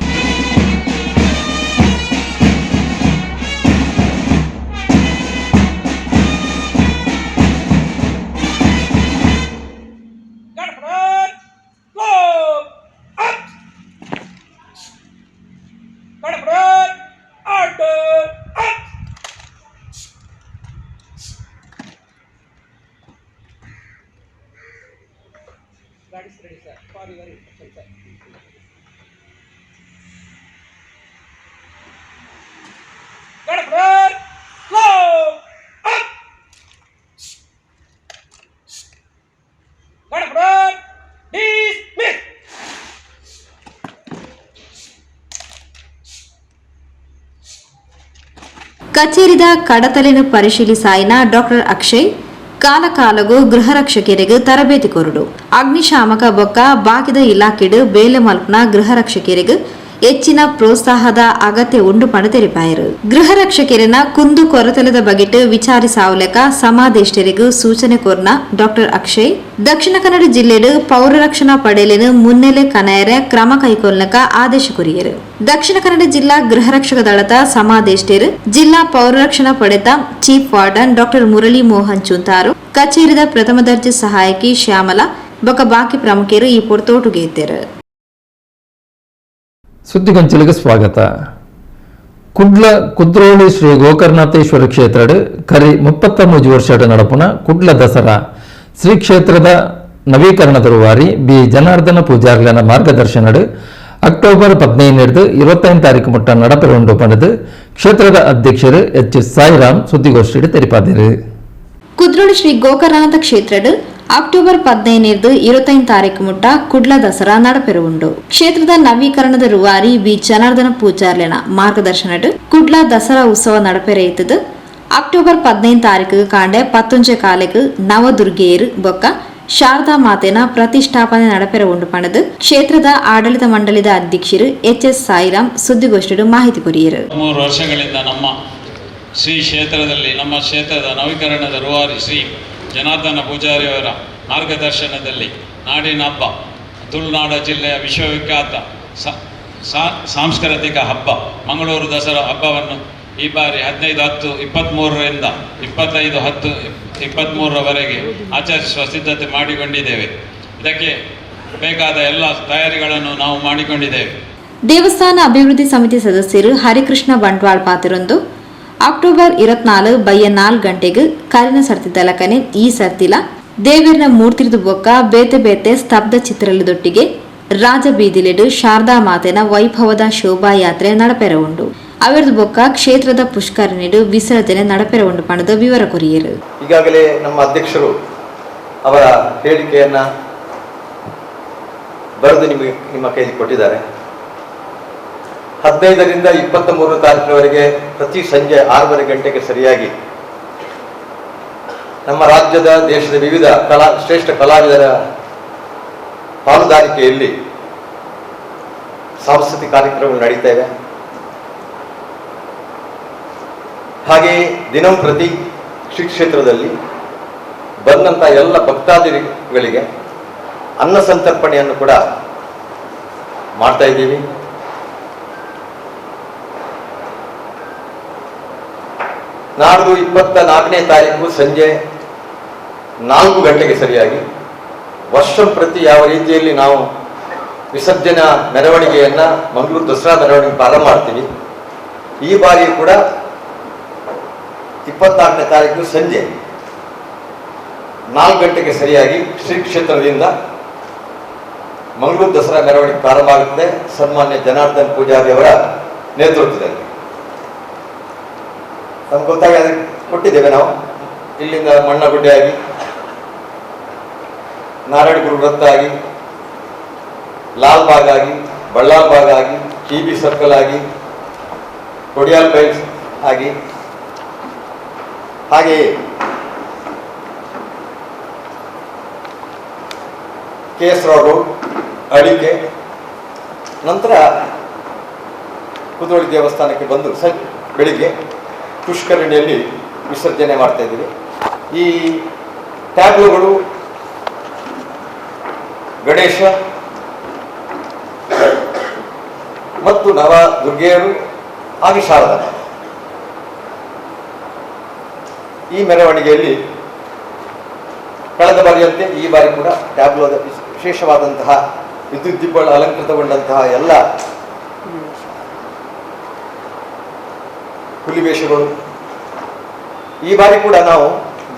ಕಚೇರಿದ ಕಡತಲೆಯನ್ನು ಪರಿಶೀಲಿಸಾಯಿನ ಡಾಕ್ಟರ್ ಅಕ್ಷಯ್ ಕಾಲಕಾಲಗೂ ಗೃಹ ರಕ್ಷಕರಿಗೆ ತರಬೇತಿ ಕೊರಡು ಅಗ್ನಿಶಾಮಕ ಬೊಕ್ಕ ಬಾಕಿದ ಇಲಾಖೆಡು ಬೇಲೆ ಮಲ್ಪನ ಗೃಹ ರಕ್ಷಕರಿಗೆ ಹೆಚ್ಚಿನ ಪ್ರೋತ್ಸಾಹದ ಅಗತ್ಯ ಉಂಡು ಪಡೆದೆರಿಪಾಯರು. ಗೃಹ ರಕ್ಷಕರಿನ ಕುಂದು ಕೊರತೆಲದ ಬಗೆಟ್ ವಿಚಾರಿಸಾವಲೆಕ ಸಮಾದೇಷ್ಟರಿಗೂ ಸೂಚನೆ ಕೊರ್ನ ಡಾಕ್ಟರ್ ಅಕ್ಷಯ್ ದಕ್ಷಿಣ ಕನ್ನಡ ಜಿಲ್ಲೆಡು ಪೌರ ರಕ್ಷಣಾ ಪಡೆಯಲಿನ ಮುನ್ನೆಲೆ ಕನಯರೆ ಕ್ರಮ ಕೈಗೊಳ್ಳಕ ಆದೇಶ ಕೊರಿಯರು. ದಕ್ಷಿಣ ಕನ್ನಡ ಜಿಲ್ಲಾ ಗೃಹ ರಕ್ಷಕ ದಳದ ಸಮಾದೇಷ್ಟರು ಜಿಲ್ಲಾ ಪೌರ ರಕ್ಷಣಾ ಪಡೆದ chief warden doctor Murali Mohan Chuntharu ಕಚೇರಿದ ಪ್ರಥಮ ದರ್ಜೆ ಸಹಾಯಕಿ ಶ್ಯಾಮಲಾ ಬೊಕ ಬಾಕಿ ಪ್ರಮುಖರು ಈ ಪೊರ್ತೋಟುಗೆ ಇದ್ದರು. ಸುದ್ದಿಗೊಂಚಲಿಗೆ ಸ್ವಾಗತ. ಕುದ್ರೋಳಿ ಶ್ರೀ ಗೋಕರ್ಣನಾಥೇಶ್ವರ ಕ್ಷೇತ್ರಡು ಕರಿ 33 ವರ್ಷದ ನಡಪುನ ಕುಡ್ಲ ದಸರಾ ಶ್ರೀ ಕ್ಷೇತ್ರದ ನವೀಕರಣದ ರೂವಾರಿ ಬಿ ಜನಾರ್ದನ ಪೂಜಾರ್ಲನ ಮಾರ್ಗದರ್ಶನಡು ಅಕ್ಟೋಬರ್ 15 25 ತಾರೀಕು ಮುಟ್ಟ ನಡಪೆರೊಂಡು ಪಡೆದು ಕ್ಷೇತ್ರದ ಅಧ್ಯಕ್ಷರು ಎಚ್ ಸಾಯಿರಾಮ್ ಸುದ್ದಿಗೋಷ್ಠಿಡು ತೆರಿಪಾದರು. ಕುದ್ರೋಳಿ ಶ್ರೀ ಗೋಕರ್ಣನಾಥ ಕ್ಷೇತ್ರಡು ಅಕ್ಟೋಬರ್ 15 25 ತಾರೀಕು ಮುಟ್ಟ ಕುಡ್ಲ ದಸರಾ ನಡಪೆರುವುಂಡು. ಕ್ಷೇತ್ರದ ನವೀಕರಣದ ರೂವಾರಿ ಬಿ ಜನಾರ್ದನ ಪೂಜಾರ್ಲೆನ ಮಾರ್ಗದರ್ಶನಡು ಕುಡ್ಲ ದಸರಾ ಉತ್ಸವ ನಡಪೆರೆಯುತ್ತದೆ. ಅಕ್ಟೋಬರ್ 15 ತಾರೀಕು ಕಾಂಡೆ 11 ಕಾಲೆಗೆ ನವದುರ್ಗೆಯರು ಬೊಕ್ಕ ಶಾರದಾ ಮಾತೆನ ಪ್ರತಿಷ್ಠಾಪನೆ ನಡಪೆರುವುಂಡು ಪಣದು ಕ್ಷೇತ್ರದ ಆಡಳಿತ ಮಂಡಳಿದ ಅಧ್ಯಕ್ಷರು ಎಚ್ ಎಸ್ ಸಾಯಿರಾಮ್ ಸುದ್ದಿಗೋಷ್ಠಿಡು ಮಾಹಿತಿ ಕೊರಿಯರು. 3 ವರ್ಷಗಳಿಂದ ನಮ್ಮ ಶ್ರೀ ಕ್ಷೇತ್ರದಲ್ಲಿ ನಮ್ಮ ಕ್ಷೇತ್ರದ ನವೀಕರಣದ ರೂವಾರಿ ಶ್ರೀ ಜನಾರ್ದನ ಪೂಜಾರಿಯವರ ಮಾರ್ಗದರ್ಶನದಲ್ಲಿ ನಾಡಿನ ಹಬ್ಬ ತುಳುನಾಡ ಜಿಲ್ಲೆಯ ವಿಶ್ವವಿಖ್ಯಾತ ಸಾಂಸ್ಕೃತಿಕ ಹಬ್ಬ ಮಂಗಳೂರು ದಸರಾ ಹಬ್ಬವನ್ನು ಈ ಬಾರಿ 15/10/23ರಿಂದ 25/10/23ರವರೆಗೆ ಆಚರಿಸುವ ಸಿದ್ಧತೆ ಮಾಡಿಕೊಂಡಿದ್ದೇವೆ. ಇದಕ್ಕೆ ಬೇಕಾದ ಎಲ್ಲ ತಯಾರಿಗಳನ್ನು ನಾವು ಮಾಡಿಕೊಂಡಿದ್ದೇವೆ. ದೇವಸ್ಥಾನ ಅಭಿವೃದ್ಧಿ ಸಮಿತಿ ಸದಸ್ಯರು ಹರಿಕೃಷ್ಣ ಬಂಟ್ವಾಳ ಪಾತಿರೊಂದು ಅಕ್ಟೋಬರ್ 24 ಬಯ್ಯ 4 ಗಂಟೆಗೆ ಕರಿನ ಸರ್ತಿದ್ದಲಕನೆ ಈ ಸರ್ತಿಲ ದೇವರಿನ ಮೂರ್ತಿರಿದು ಬೊಕ್ಕ ಬೇತೆ ಬೇತೆ ಸ್ತಬ್ಧ ಚಿತ್ರಲದೊಟ್ಟಿಗೆ ರಾಜ ಬೀದಿಲೆಡು ಶಾರದಾ ಮಾತೆನ ವೈಭವದ ಶೋಭಾಯಾತ್ರೆ ನಡಪೆರವುಂಡು. ಅವರದು ಬೊಕ್ಕ ಕ್ಷೇತ್ರದ ಪುಷ್ಕರಣಿಡು ವಿಸರ್ಜನೆ ನಡಪೆರವುಂಡು ಪಣದ ವಿವರ ಕೊರಿಯರು. ಈಗಾಗಲೇ ನಮ್ಮ ಅಧ್ಯಕ್ಷರು ಅವರ ಹೇಳಿಕೆಯನ್ನ ಬರೆದು ನಿಮ್ಮ ಕೈಲಿ ಕೊಟ್ಟಿದ್ದಾರೆ. 15ರಿಂದ 23 ತಾರೀಕಿನವರೆಗೆ ಪ್ರತಿ ಸಂಜೆ 6:30 ಗಂಟೆಗೆ ಸರಿಯಾಗಿ ನಮ್ಮ ರಾಜ್ಯದ ದೇಶದ ವಿವಿಧ ಶ್ರೇಷ್ಠ ಕಲಾವಿದರ ಪಾಲುದಾರಿಕೆಯಲ್ಲಿ ಸಾಂಸ್ಕೃತಿಕ ಕಾರ್ಯಕ್ರಮಗಳು ನಡೀತಾ ಇವೆ. ಹಾಗೆಯೇ ದಿನಂಪ್ರತಿ ಶ್ರೀ ಕ್ಷೇತ್ರದಲ್ಲಿ ಬಂದಂಥ ಎಲ್ಲ ಭಕ್ತಾದಿಗಳಿಗೆ ಅನ್ನ ಸಂತರ್ಪಣೆಯನ್ನು ಕೂಡ ಮಾಡ್ತಾ ಇದ್ದೀವಿ. ನಾಡ್ದು 24ನೇ ತಾರೀಕು ಸಂಜೆ 4 ಗಂಟೆಗೆ ಸರಿಯಾಗಿ ವರ್ಷ ಪ್ರತಿ ಯಾವ ರೀತಿಯಲ್ಲಿ ನಾವು ವಿಸರ್ಜನಾ ಮೆರವಣಿಗೆಯನ್ನ ಮಂಗಳೂರು ದಸರಾ ಮೆರವಣಿಗೆ ಪ್ರಾರಂಭ ಮಾಡ್ತೀವಿ, ಈ ಬಾರಿ ಕೂಡ 24ನೇ ತಾರೀಕು ಸಂಜೆ 4 ಗಂಟೆಗೆ ಸರಿಯಾಗಿ ಶ್ರೀ ಕ್ಷೇತ್ರದಿಂದ ಮಂಗಳೂರು ದಸರಾ ಮೆರವಣಿಗೆ ಪ್ರಾರಂಭ ಆಗುತ್ತದೆ. ಸನ್ಮಾನ್ಯ ಜನಾರ್ದನ್ ಪೂಜಾರಿ ಅವರ ನೇತೃತ್ವದಲ್ಲಿ ನಮ್ಗೆ ಗೊತ್ತಾಗಿ ಅದಕ್ಕೆ ಕೊಟ್ಟಿದ್ದೇವೆ ನಾವು. ಇಲ್ಲಿಂದ ಮಣ್ಣಗುಡ್ಡೆ ಆಗಿ, ನಾರಾಯಣಗುರು ವೃತ್ತ ಆಗಿ, ಲಾಲ್ ಬಾಗ್ ಆಗಿ, ಬಳ್ಳಾಲ್ ಬಾಗ್ ಆಗಿ, TB ಸರ್ಕಲ್ ಆಗಿ, ಕೊಡಿಯಾಲ್ ಬೈಲ್ಸ್ ಆಗಿ, ಹಾಗೆಯೇ KS ರೋಡ್, ಅಡಿಕೆ, ನಂತರ ಕುದ್ರೋಳಿ ದೇವಸ್ಥಾನಕ್ಕೆ ಬಂದು ಬೆಳಿಗ್ಗೆ ಪುಷ್ಕರಣಿಯಲ್ಲಿ ವಿಸರ್ಜನೆ ಮಾಡ್ತಾ ಇದ್ದೀವಿ. ಈ ಟ್ಯಾಬ್ಲುಗಳು ಗಣೇಶ ಮತ್ತು ನವ ದುರ್ಗೆಯರು ಹಾಗೆ ಶಾರದಾ ಈ ಮೆರವಣಿಗೆಯಲ್ಲಿ ಕಳೆದ ಬಾರಿಯಂತೆ ಈ ಬಾರಿ ಕೂಡ ಟ್ಯಾಬ್ಲೋದ ವಿಶೇಷವಾದಂತಹ ವಿದ್ಯುತ್ ದೀಪಗಳು ಅಲಂಕೃತಗೊಂಡಂತಹ ಎಲ್ಲ ಹುಲಿವೇಷಗಳು. ಈ ಬಾರಿ ಕೂಡ ನಾವು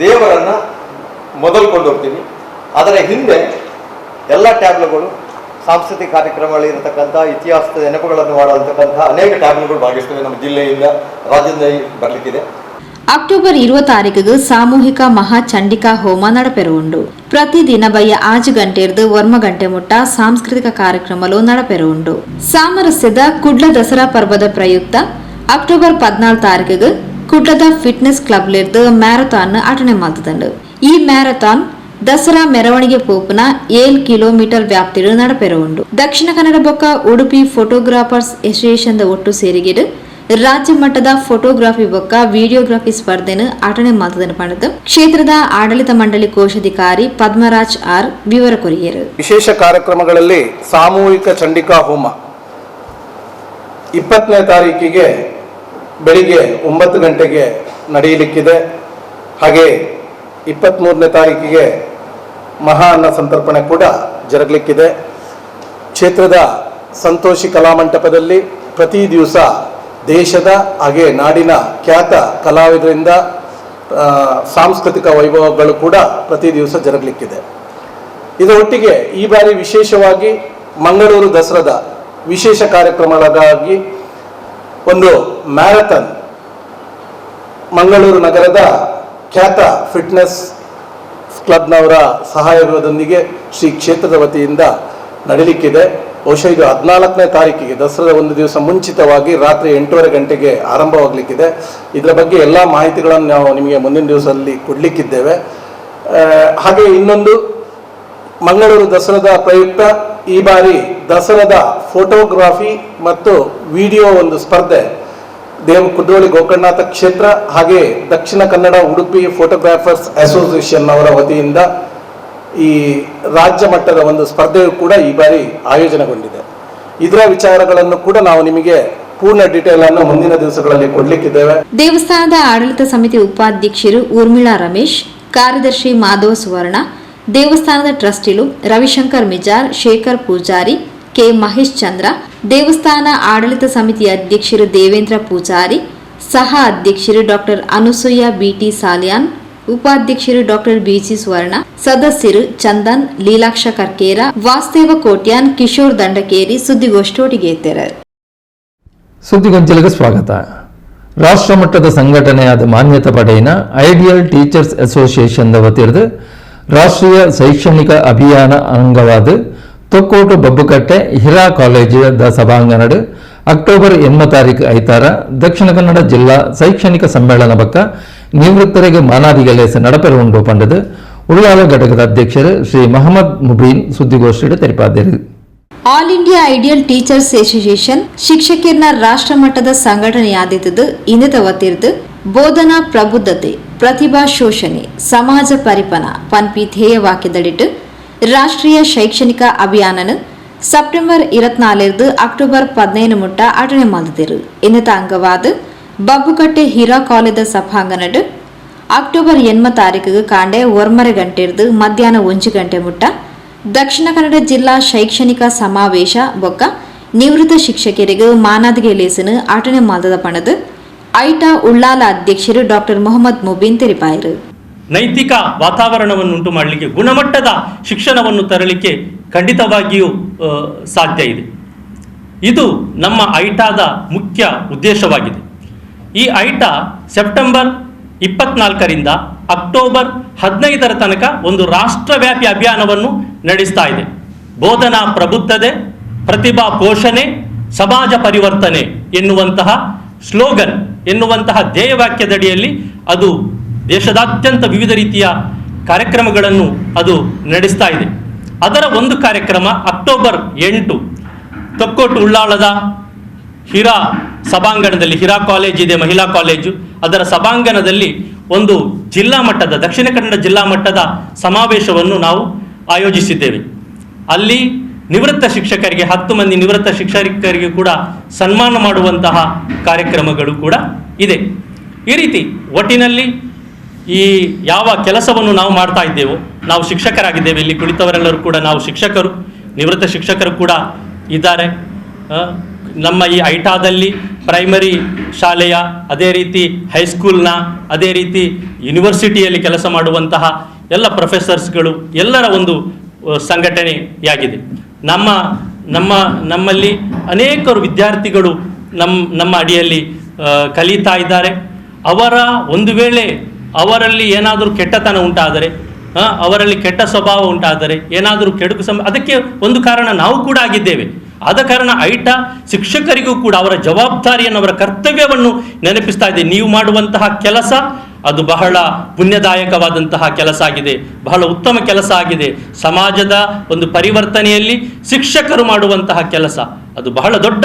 ದೇವರನ್ನ ಮೊದಲು ಕೊಂಡೋಗ್ತೀವಿ. ಅದರ ಹಿಂದೆ ಎಲ್ಲ ಟ್ಯಾಬ್ಲುಗಳು ಸಾಂಸ್ಕೃತಿಕ ಕಾರ್ಯಕ್ರಮಗಳಿರತಕ್ಕಂಥ ಇತಿಹಾಸದ ನೆನಪುಗಳನ್ನು ಮಾಡುವಂತಕ್ಕಂಥ ಅನೇಕ ಟ್ಯಾಬ್ಲುಗಳು ಭಾಗಿಸ್ತೇವೆ. ನಮ್ಮ ಜಿಲ್ಲೆಯಿಂದ ರಾಜ್ಯದಿಂದ ಬರಲಿಕ್ಕಿದೆ. ಅಕ್ಟೋಬರ್ 20 ಸಾಮೂಹಿಕ ಮಹಾ ಚಂಡಿಕಾ ಹೋಮ నడపెరుండు. ప్రతిదిన బయ్య 5 ಗಂಟೆರ್ದು ವರ್ಮ ಗಂಟೆ ಮುಟ್ಟ ಸಾಂಸ್ಕೃತಿಕ ಕಾರ್ಯಕ್ರಮಗಳು ನಡಪೆರುಂಡು. ಸಾಮರಸ್ಯದ ಕುಡ್ಲ ದಸರಾ ಪರ್ವದ ಪ್ರಯುಕ್ತ ಅಕ್ಟೋಬರ್ 14 ಕುಡ್ಲದ ಫಿಟ್ನೆಸ್ ಕ್ಲಬ್ಲಿರ್ದು ಮ್ಯಾರಥಾನ್ ಆಟನೆ ಮಾಡ್ತದಂಡು. ಈ ಮ್ಯಾರಥಾನ್ ದಸರಾ ಮೆರವಣಿಗೆ ಪೋಪುನ 7 ಕಿಲೋಮೀಟರ್ ವ್ಯಾಪ್ತಿಡು ನಡಪೆರುಂಡು. ದಕ್ಷಿಣ ಕನ್ನಡ ಬೊಕ್ಕ ಉಡುಪಿ ಫೋಟೋಗ್ರಾಫರ್ಸ್ ಅಸೋಸಿಯೇಷನ್ ಒಟ್ಟು ಸೇರಿಗೆಡು ರಾಜ್ಯ ಮಟ್ಟದ ಫೋಟೋಗ್ರಫಿ ಬೊಕ್ಕ ವಿಡಿಯೋಗ್ರಫಿ ಸ್ಪರ್ಧೆನು ಆಟನೆ ಮಾಡ್ತದನ್ನು ಪಡೆದು ಕ್ಷೇತ್ರದ ಆಡಳಿತ ಮಂಡಳಿ ಕೋಶಾಧಿಕಾರಿ ಪದ್ಮರಾಜ್ ಆರ್ ವಿವರ ಕೊರಿಯರು. ವಿಶೇಷ ಕಾರ್ಯಕ್ರಮಗಳಲ್ಲಿ ಸಾಮೂಹಿಕ ಚಂಡಿಕಾ ಹೋಮ 20ನೇ ತಾರೀಕಿಗೆ ಬೆಳಿಗ್ಗೆ 9 ಗಂಟೆಗೆ ನಡೆಯಲಿಕ್ಕಿದೆ. ಹಾಗೆ 23ನೇ ತಾರೀಕಿಗೆ ಮಹಾ ಅನ್ನ ಸಂತರ್ಪಣೆ ಕೂಡ ಜರುಗಲಿಕ್ಕಿದೆ. ಕ್ಷೇತ್ರದ ಸಂತೋಷಿ ಕಲಾಮಂಟಪದಲ್ಲಿ ಪ್ರತಿ ದಿವಸ ದೇಶದ ಹಾಗೆ ನಾಡಿನ ಖ್ಯಾತ ಕಲಾವಿದರಿಂದ ಸಾಂಸ್ಕೃತಿಕ ವೈಭವಗಳು ಕೂಡ ಪ್ರತಿ ದಿವಸ ಜರುಗಲಿಕ್ಕಿದೆ. ಇದರೊಟ್ಟಿಗೆ ಈ ಬಾರಿ ವಿಶೇಷವಾಗಿ ಮಂಗಳೂರು ದಸರಾದ ವಿಶೇಷ ಕಾರ್ಯಕ್ರಮಗಳಿಗಾಗಿ ಒಂದು ಮ್ಯಾರಥಾನ್ ಮಂಗಳೂರು ನಗರದ ಖ್ಯಾತ ಫಿಟ್ನೆಸ್ ಕ್ಲಬ್ನವರ ಸಹಯೋಗದೊಂದಿಗೆ ಶ್ರೀ ಕ್ಷೇತ್ರದ ವತಿಯಿಂದ ನಡೀಲಿಕ್ಕಿದೆ. ಬಹುಶಃ ಇದು 14ನೇ ತಾರೀಕಿಗೆ ದಸರಾದ ಒಂದು ದಿವಸ ಮುಂಚಿತವಾಗಿ ರಾತ್ರಿ 8:30 ಗಂಟೆಗೆ ಆರಂಭವಾಗಲಿಕ್ಕಿದೆ. ಇದರ ಬಗ್ಗೆ ಎಲ್ಲ ಮಾಹಿತಿಗಳನ್ನು ನಾವು ನಿಮಗೆ ಮುಂದಿನ ದಿವಸದಲ್ಲಿ ಕೊಡಲಿಕ್ಕಿದ್ದೇವೆ. ಹಾಗೆ ಇನ್ನೊಂದು ಮಂಗಳೂರು ದಸರಾದ ಪ್ರಯುಕ್ತ ಈ ಬಾರಿ ದಸರಾದ ಫೋಟೋಗ್ರಾಫಿ ಮತ್ತು ವಿಡಿಯೋ ಒಂದು ಸ್ಪರ್ಧೆ ಕುದ್ರೋಳಿ ಗೋಕರ್ಣನಾಥ ಕ್ಷೇತ್ರ ಹಾಗೆ ದಕ್ಷಿಣ ಕನ್ನಡ ಉಡುಪಿ ಫೋಟೋಗ್ರಾಫರ್ಸ್ ಅಸೋಸಿಯೇಷನ್ ಅವರ ವತಿಯಿಂದ ಈ ರಾಜ್ಯ ಮಟ್ಟದ ಒಂದು ಸ್ಪರ್ಧೆಯು ಕೂಡ ಈ ಬಾರಿ ಆಯೋಜನೆಗೊಂಡಿದೆ. ಇದರ ವಿಚಾರಗಳನ್ನು ಕೂಡ ನಾವು ನಿಮಗೆ ಪೂರ್ಣ ಡೀಟೇಲ್ ಅನ್ನು ಮುಂದಿನ ದಿವಸಗಳಲ್ಲಿ ಕೊಡ್ಲಿಕ್ಕಿದ್ದೇವೆ. ದೇವಸ್ಥಾನದ ಆಡಳಿತ ಸಮಿತಿ ಉಪಾಧ್ಯಕ್ಷರು ಊರ್ಮಿಳಾ ರಮೇಶ್, ಕಾರ್ಯದರ್ಶಿ ಮಾಧವ ಸುವರ್ಣ, ದೇವಸ್ಥಾನದ ಟ್ರಸ್ಟಿಲು ರವಿಶಂಕರ್ ಮಿಜಾರ್, ಶೇಖರ್ ಪೂಜಾರಿ, ಕೆ ಮಹೇಶ್ ಚಂದ್ರ, ದೇವಸ್ಥಾನ ಆಡಳಿತ ಸಮಿತಿ ಅಧ್ಯಕ್ಷರು ದೇವೇಂದ್ರ ಪೂಜಾರಿ, ಸಹ ಅಧ್ಯಕ್ಷರು ಡಾಕ್ಟರ್ ಅನುಸೂಯ ಬಿಟಿ ಸಾಲಿಯಾನ್, ಉಪಾಧ್ಯಕ್ಷರು ಡಾಕ್ಟರ್ ಬಿಜಿ ಸುವರ್ಣ, ಸದಸ್ಯರು ಚಂದನ್, ಲೀಲಾಕ್ಷ ಕರ್ಕೇರ, ವಾಸ್ತೇವ ಕೋಟ್ಯಾನ್, ಕಿಶೋರ್ ದಂಡಕೇರಿ ಸುದ್ದಿಗೋಷ್ಠಿಯೊಟ್ಟಿಗೆ ಎತ್ತರು. ಸುದ್ದಿಗೊಂಚಲಿಗೆ ಸ್ವಾಗತ. ರಾಷ್ಟ್ರ ಮಟ್ಟದ ಸಂಘಟನೆಯಾದ ಮಾನ್ಯತೆ ಪಡೆಯಿನ ಐಡಿಯಲ್ ಟೀಚರ್ಸ್ ಅಸೋಸಿಯೇಷನ್ ವತಿರ್ದು ರಾಷ್ಟ್ರೀಯ ಶೈಕ್ಷಣಿಕ ಅಭಿಯಾನ ಅಂಗವಾದ ತೊಕ್ಕೋಟು ಬಬ್ಬುಕಟ್ಟೆ ಹಿರಾ ಕಾಲೇಜದ ಸಭಾಂಗಣಡು ಅಕ್ಟೋಬರ್ 8 ಐತಾರ ದಕ್ಷಿಣ ಕನ್ನಡ ಜಿಲ್ಲಾ ಶೈಕ್ಷಣಿಕ ಸಮ್ಮೇಳನ ಬಕ್ಕ ನಿವೃತ್ತರಿಗೆ ಮಾನಾದಿಗಲೇಸ ನಡಪೆರುಂಡು ಪಂಡದು ಉಳ್ಳಾಲ ಘಟಕದ ಅಧ್ಯಕ್ಷರು ಶ್ರೀ ಮೊಹಮ್ಮದ್ ಮುಬೀನ್ ಸುದ್ದಿಗೋಷ್ಠಿಯಲ್ಲಿ ತಿಳಿಸಿದರು. All India ideal teachers association ಶಿಕ್ಷಕರ ರಾಷ್ಟ್ರ ಮಟ್ಟದ ಸಂಘಟನೆಯಾದಿದ್ದು ಇಂದಿನ ವತಿರ್ದು ಬೋಧನಾ ಪ್ರಬುದ್ಧತೆ, ಪ್ರತಿಭಾ ಶೋಷಣೆ, ಸಮಾಜ ಪರಿಪನ ಪನ್ಪಿ ಧ್ಯೇಯ ವಾಕ್ಯದಡಿಟ್ಟು ರಾಷ್ಟ್ರೀಯ ಶೈಕ್ಷಣಿಕ ಅಭಿಯಾನನು ಸೆಪ್ಟೆಂಬರ್ 24 ಅಕ್ಟೋಬರ್ 15 ಮುಟ್ಟ ಆಟನೆ ಮಾಡಿದರು. ಇನ್ನತ ಅಂಗವಾದ ಬಬ್ಬುಕಟ್ಟೆ ಹಿರಾ ಕಾಲೇಜ ಸಭಾಂಗಣಡು ಅಕ್ಟೋಬರ್ 8 ಕಾಂಡೆ ಒರ್ಮರೆ ಗಂಟೆರ್ದು ಮಧ್ಯಾಹ್ನ 1 ಗಂಟೆ ಮುಟ್ಟ ದಕ್ಷಿಣ ಕನ್ನಡ ಜಿಲ್ಲಾ ಶೈಕ್ಷಣಿಕ ಸಮಾವೇಶ ಬೊಕ್ಕ ನಿವೃತ್ತ ಶಿಕ್ಷಕರಿಗೆ ಮಾನಾದಿಗೆ ಲೇಸನು ಆಟನೆ ಮಾಡಿದ ಪಣದು ಐಟಾ ಉಳ್ಳಾಲ ಅಧ್ಯಕ್ಷರು ಡಾಕ್ಟರ್ ಮೊಹಮ್ಮದ್ ಮುಬೀನ್ ತಿಳಿಪಾಯರು. ನೈತಿಕ ವಾತಾವರಣವನ್ನುಂಟು ಮಾಡಲಿಕ್ಕೆ, ಗುಣಮಟ್ಟದ ಶಿಕ್ಷಣವನ್ನು ತರಲಿಕ್ಕೆ ಖಂಡಿತವಾಗಿಯೂ ಸಾಧ್ಯ ಇದೆ. ಇದು ನಮ್ಮ ಐಟಾದ ಮುಖ್ಯ ಉದ್ದೇಶವಾಗಿದೆ. ಈ ಐಟಾ ಸೆಪ್ಟೆಂಬರ್ 24ರಿಂದ ಅಕ್ಟೋಬರ್ 15ರ ತನಕ ಒಂದು ರಾಷ್ಟ್ರವ್ಯಾಪಿ ಅಭಿಯಾನವನ್ನು ನಡೆಸ್ತಾ ಇದೆ. ಬೋಧನಾ ಪ್ರಬುದ್ಧತೆ, ಪ್ರತಿಭಾ ಪೋಷಣೆ, ಸಮಾಜ ಪರಿವರ್ತನೆ ಎನ್ನುವಂತಹ ಸ್ಲೋಗನ್ ಎನ್ನುವಂತಹ ಧ್ಯೇಯವಾಕ್ಯದಡಿಯಲ್ಲಿ ಅದು ದೇಶದಾದ್ಯಂತ ವಿವಿಧ ರೀತಿಯ ಕಾರ್ಯಕ್ರಮಗಳನ್ನು ಅದು ನಡೆಸ್ತಾ ಇದೆ. ಅದರ ಒಂದು ಕಾರ್ಯಕ್ರಮ ಅಕ್ಟೋಬರ್ 8 ತೊಕ್ಕೋಟು ಉಳ್ಳಾಳದ ಹಿರಾ ಸಭಾಂಗಣದಲ್ಲಿ, ಹಿರಾ ಕಾಲೇಜ್ ಇದೆ, ಮಹಿಳಾ ಕಾಲೇಜು, ಅದರ ಸಭಾಂಗಣದಲ್ಲಿ ಒಂದು ಜಿಲ್ಲಾ ಮಟ್ಟದ, ದಕ್ಷಿಣ ಕನ್ನಡ ಜಿಲ್ಲಾ ಮಟ್ಟದ ಸಮಾವೇಶವನ್ನು ನಾವು ಆಯೋಜಿಸಿದ್ದೇವೆ. ಅಲ್ಲಿ ನಿವೃತ್ತ ಶಿಕ್ಷಕರಿಗೆ 10 ಮಂದಿ ನಿವೃತ್ತ ಶಿಕ್ಷಕರಿಗೆ ಕೂಡ ಸನ್ಮಾನ ಮಾಡುವಂತಹ ಕಾರ್ಯಕ್ರಮಗಳು ಕೂಡ ಇದೆ. ಈ ರೀತಿ ಒಟ್ಟಿನಲ್ಲಿ ಈ ಯಾವ ಕೆಲಸವನ್ನು ನಾವು ಮಾಡ್ತಾ ಇದ್ದೇವೋ, ನಾವು ಶಿಕ್ಷಕರಾಗಿದ್ದೇವೆ, ಇಲ್ಲಿ ಕುಳಿತವರೆಲ್ಲರೂ ಕೂಡ ನಾವು ಶಿಕ್ಷಕರು, ನಿವೃತ್ತ ಶಿಕ್ಷಕರು ಕೂಡ ಇದ್ದಾರೆ. ನಮ್ಮ ಈ ಐಟಾದಲ್ಲಿ ಪ್ರೈಮರಿ ಶಾಲೆಯ, ಅದೇ ರೀತಿ ಹೈಸ್ಕೂಲ್ನ, ಅದೇ ರೀತಿ ಯೂನಿವರ್ಸಿಟಿಯಲ್ಲಿ ಕೆಲಸ ಮಾಡುವಂತಹ ಎಲ್ಲ ಪ್ರೊಫೆಸರ್ಸ್ಗಳು ಎಲ್ಲರ ಒಂದು ಸಂಘಟನೆಯಾಗಿದೆ. ನಮ್ಮಲ್ಲಿ ಅನೇಕರು ವಿದ್ಯಾರ್ಥಿಗಳು ನಮ್ಮ ಅಡಿಯಲ್ಲಿ ಕಲಿತಾ ಇದ್ದಾರೆ. ಅವರ ಒಂದು ವೇಳೆ ಅವರಲ್ಲಿ ಏನಾದರೂ ಕೆಟ್ಟತನ ಉಂಟಾದರೆ, ಅವರಲ್ಲಿ ಕೆಟ್ಟ ಸ್ವಭಾವ ಉಂಟಾದರೆ, ಏನಾದರೂ ಕೆಡುಕು ಅದಕ್ಕೆ ಒಂದು ಕಾರಣ ನಾವು ಕೂಡ ಆಗಿದ್ದೇವೆ. ಆದ ಕಾರಣ ಐಟಾ ಶಿಕ್ಷಕರಿಗೂ ಕೂಡ ಅವರ ಜವಾಬ್ದಾರಿಯನ್ನು, ಅವರ ಕರ್ತವ್ಯವನ್ನು ನೆನಪಿಸ್ತಾ ಇದೆ. ನೀವು ಮಾಡುವಂತಹ ಕೆಲಸ ಅದು ಬಹಳ ಪುಣ್ಯದಾಯಕವಾದಂತಹ ಕೆಲಸ ಆಗಿದೆ, ಬಹಳ ಉತ್ತಮ ಕೆಲಸ ಆಗಿದೆ. ಸಮಾಜದ ಒಂದು ಪರಿವರ್ತನೆಯಲ್ಲಿ ಶಿಕ್ಷಕರು ಮಾಡುವಂತಹ ಕೆಲಸ ಅದು ಬಹಳ ದೊಡ್ಡ